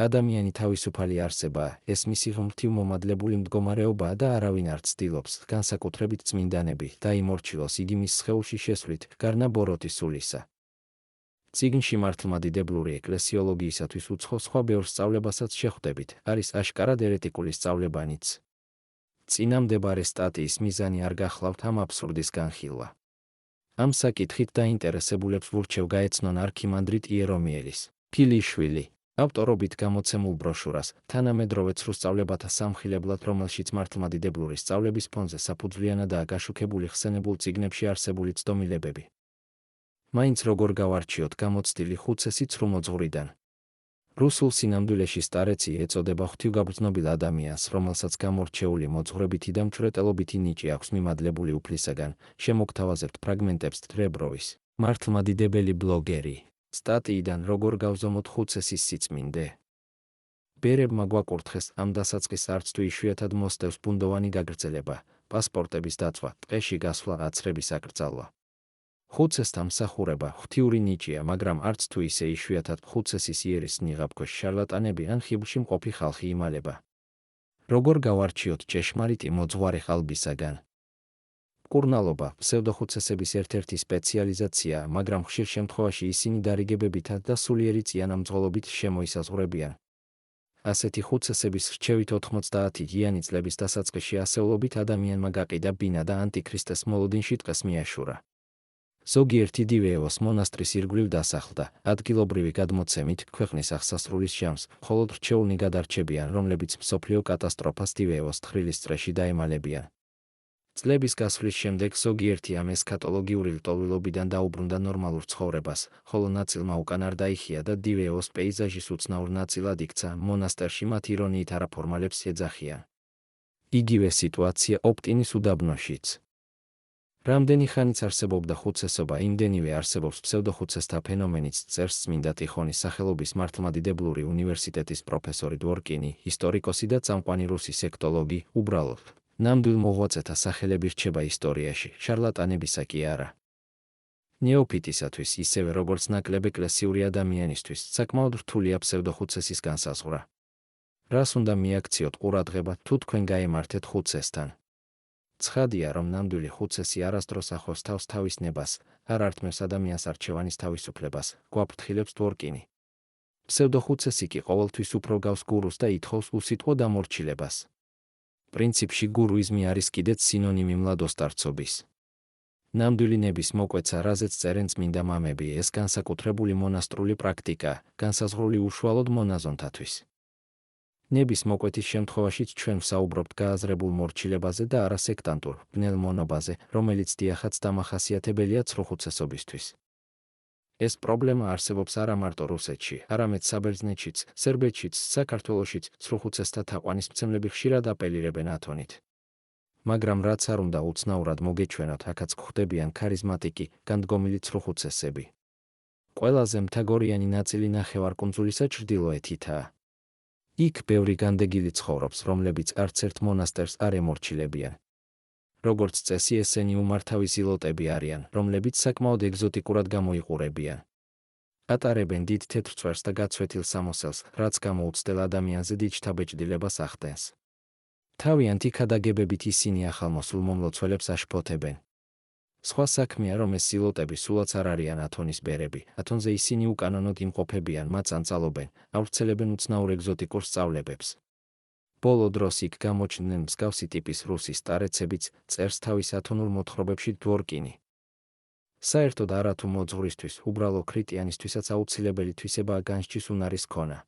ადამიანი თავისუფალი არსებაა, ეს მისი ღმრთივ მომადლებული მდგომარეობაა და არავინ არ ცდილობს, განსაკუთრებით წმინდანები, დაიმორჩილოს იგი მის სხეულში შესვლით, გარნა ბოროტის სულისა. წიგნში მართლმადიდებლური ეკლესიოლოგიისათვის უცხო სხვა ბევრ სწავლებასაც შეხვდებით, არის აშკარად ერეტიკული სწავლებანიც. წინამდებარე სტატიის მიზანი არ გახლავთ ამ აბსურდის განხილვა. ამ საკითხით დაინტერესებულებს ვურჩევ გაეცნონ არქიმანდრიტ იერომიელის ფილიშვილი ავტორობით გამოცემულ ბროშურას, თანამედროვე ცრუ სწავლებათა სამხილებლად, რომელშიც მართლმადიდებლური სწავლების ფონზე საფუძვლიანადაა გაშუქებული ხსენებულ წიგნებში არსებული ცდომილებები. მაინც როგორ გავარჩიოთ გამოცდილი ხუცესი ცრუმოძღვრიდან. რუსულ სინამდვილეში სტარეცი ეწოდება ღვთივგაბრძნობილ ადამიანს, რომელსაც გამორჩეული მოძღვრებითი და მჭვრეტელობითი ნიჭი აქვს მიმადლებული უფლისაგან. შემოგთავაზებთ ფრაგმენტებს თრებროვის, მართლმადიდებელი ბლოგერი, სტატიიდან როგორ გავზომოთ ხუცესის სიწმინდე. ბერებმა გვაკურთხეს, ამ დასაწყის არც თუ იშვიათად მოსდევს ბუნდოვანი გაგრძელება, პასპორტების დაცვა, ტყეში გასვლა, აცრების აკრძალვა. ხუცესთა მსახურება ღვთიური ნიჭია, მაგრამ არც თუ ისე იშვიათად ხუცესის იერის ნიღაბქვეშ შარლატანები ან ხიბლში მყოფი ხალხი იმალება. როგორ გავარჩიოთ ჭეშმარიტი მოძღვარი ყალბისაგან. მკურნალობა ფსევდოხუცესების ერთ-ერთი სპეციალიზაციაა, მაგრამ ხშირ შემთხვევაში ისინი დარიგებებითა და სულიერი წიანამძღოლობით შემოისაზღვრებიან. ასეთი ხუცესების რჩევით 90-იანი წლების დასაწყისში ასეულობით ადამიანმა გაყიდა ბინა და ანტიქრისტეს მოლოდინში ტყეს მიაშურა. ზოგიერთი დივეევოს მონასტრის ირგვლივ დასახლდა, ადგილობრივი გადმოცემით ქვეყნის აღსასრულის ჟამს, მხოლოდ რჩეულნი გადარჩებიან, რომლებიც მსოფლიო კატასტროფას დივეევოს თხრილის წრეში დაემალებიან. წლების გასვლის შემდეგ ზოგიერთი ამ ესქატოლოგიური ლტოლვილობიდან დაუბრუნდა ნორმალურ ცხოვრებას, ხოლო ნაწილმა უკან არ დაიხია და დივეევოს პეიზაჟის უცნაურ ნაწილად იქცა, მონასტერში მათ ირონიით არაფორმალებს ეძახიან. იგივე სიტუაცია ოპტინის უდაბნოშიც. რამდენი ხანიც არსებობდა ხუცესობა, იმდენივე არსებობს ფსევდოხუცესთა ფენომენიც, წერს წმინდა ტიხონის სახელობის მართლმადიდებლური უნივერსიტეტის პროფესორი დვორკინი, ისტორიკოსი და წამყვანი რუსი სექტოლოგი. უბრალოდ ნამდვილ მოღვაწეთა სახელები რჩება ისტორიაში, შარლატანებისა კი არა. ნეოფიტისათვის, ისევე როგორც ნაკლებ ეკლესიური ადამიანისთვის, საკმაოდ რთულია ფსევდოხუცესის განსაზღვრა. რას უნდა მიაქციოთ ყურადღება, თუ თქვენ გაემართეთ ხუცესთან? ცხადია, რომ ნამდვილი ხუცესი არასდროს ახავს თავს თავის ნებას, არ ართმევს ადამიანს არჩევანის თავისუფლებას, გვაფრთხილებს დვორკინი. ფსევდოხუცესი კი ყოველთვის უფრო გავს გურუს და ითხოვს უსიტყვო დამორჩილებას. პრინციპში გურუიზმი არის კიდეც სინონიმი მლადოსტარცობის. ნამდვილი ნების მოკვეცა, რაზეც წერენ წმინდა მამები, ეს განსაკუთრებული მონასტრული პრაქტიკა, განსაზღვრული უშუალოდ მონაზონთათვის. ნების მოკვეთის შემთხვევაშიც ჩვენ ვსაუბრობთ გააზრებულ მორჩილებაზე და არა სექტანტურ, ბნელ მონობაზე, რომელიც დიახაც დამახასიათებელია ცრუხუცესობისთვის. ეს პრობლემა არსებობს არა მარტო რუსეთში, არამედ საბერძნეთშიც, სერბეთშიც, საქართველოშიც, ცრუხუცესთა თაყვანისმცემლები ხშირად აპელირებენ ათონით. მაგრამ რაც არ უნდა უცნაურად მოგეჩვენოთ, აქაც გვხვდებიან ქარიზმატიკი, განდგომილი ცრუხუცესები. ყველაზე მთაგორიანი ნაწილი ნახევარკუნძულისა ჩრდილოეთითაა. იქ ბევრი განდეგილი ცხოვრობს, რომლებიც არც ერთ მონასტერს არ ემორჩილებიან. როგორც წესი, ესენი უმართავი ზილოტები არიან, რომლებიც საკმაოდ ეგზოტიკურად გამოიყურებიან. ატარებენ დიდ თეთრ წვერს და გაცვეთილ სამოსელს, რაც გამოუცდელ ადამიანზე დიდ შთაბეჭდილებას ახდენს. თავიანთი ქადაგებებით ისინი ახალმოსულ მომლოცველებს აშფოთებენ. სხვა საქმეა, რომ ეს ზილოტები სულაც არ არიან ათონის ბერები, ათონზე ისინი უკანონოდ იმყოფებიან, მათ ანწალობენ, ავრცელებენ უცნაურ ეგზოტიკურ სწავლებებს. ბოლო დროს იქ გამოჩნდნენ მსგავსი ტიპის რუსი სტარეცებიც, წერს თავის ათონურ მოთხრობებში დვორკინი. საერთოდ არა თუ მოძღვრისთვის, უბრალო ქრიტიანისთვისაც აუცილებელი თვისებაა განსჯის უნარის ქონა.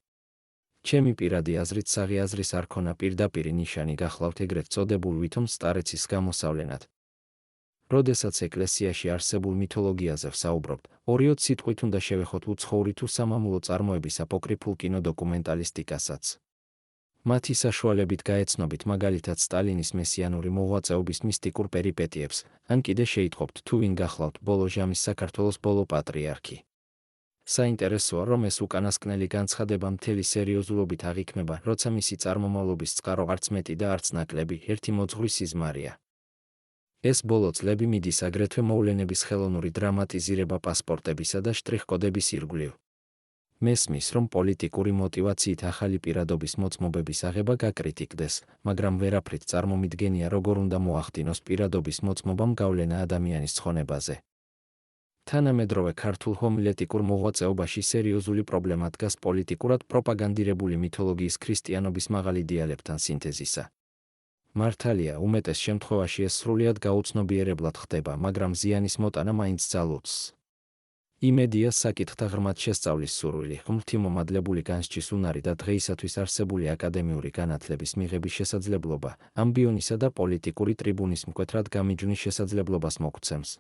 ჩემი პირადი აზრით საღი აზრის არ ქონა პირდაპირი ნიშანი გახლავთ ეგრეთ წოდებულ ვითომ სტარეცის გამოსავლენად. როდესაც ეკლესიაში არსებულ მითოლოგიაზე ვსაუბრობთ, ორიოდ სიტყვით უნდა შევეხოთ უცხოური თუ სამამულო წარმოების აპოკრიფულ კინოდოკუმენტალისტიკასაც. მათი საშუალებით გაეცნობით მაგალითად სტალინის მესიანური მოღვაწეობის მისტიკურ პერიპეტიებს, ან კიდე შეიტყობთ თუ ვინ გახლავთ ბოლო ჟამის საქართველოს ბოლო პატრიარქი. საინტერესოა, რომ ეს უკანასკნელი განცხადება მთელი სერიოზულობით აღიქმება, როცა მისი წარმომავლობის წყარო არც მეტი და არც ნაკლები, ერთი მოძღვრის სიზმარია. ეს ბოლო წლები მიდის აგრეთვე მოვლენების ხელოვნური დრამატიზირება პასპორტებისა და შტრიხ-კოდების ირგვლივ. მესმის, რომ პოლიტიკური მოტივაციით ახალი პირადობის მოწმობების აღება გაკრიტიკდეს, მაგრამ ვერაფრით წარმომიდგენია, როგორ უნდა მოახდინოს პირადობის მოწმობამ გავლენა ადამიანის ცხონებაზე. თანამედროვე ქართულ ჰომილეტიკურ მოღვაწეობაში სერიოზული პრობლემა დგას პოლიტიკურად პროპაგანდირებული მითოლოგიის ქრისტიანობის მაღალი იდეალებთან სინთეზისა. მართალია, უმეტეს შემთხვევაში ეს სრულიად გაუცნობიერებლად ხდება, მაგრამ ზიანის მოტანა მაინც ძალუძს. იმედია საკითხთა ღრმად შესწავლის სურვილი, ღვთიმომადლებული განსჯის უნარი და დღეისათვის არსებული აკადემიური განათლების მიღების შესაძლებლობა, ამბიონისა და პოლიტიკური ტრიბუნის მკვეთრად გამიჯვნის შესაძლებლობას მოგცემს.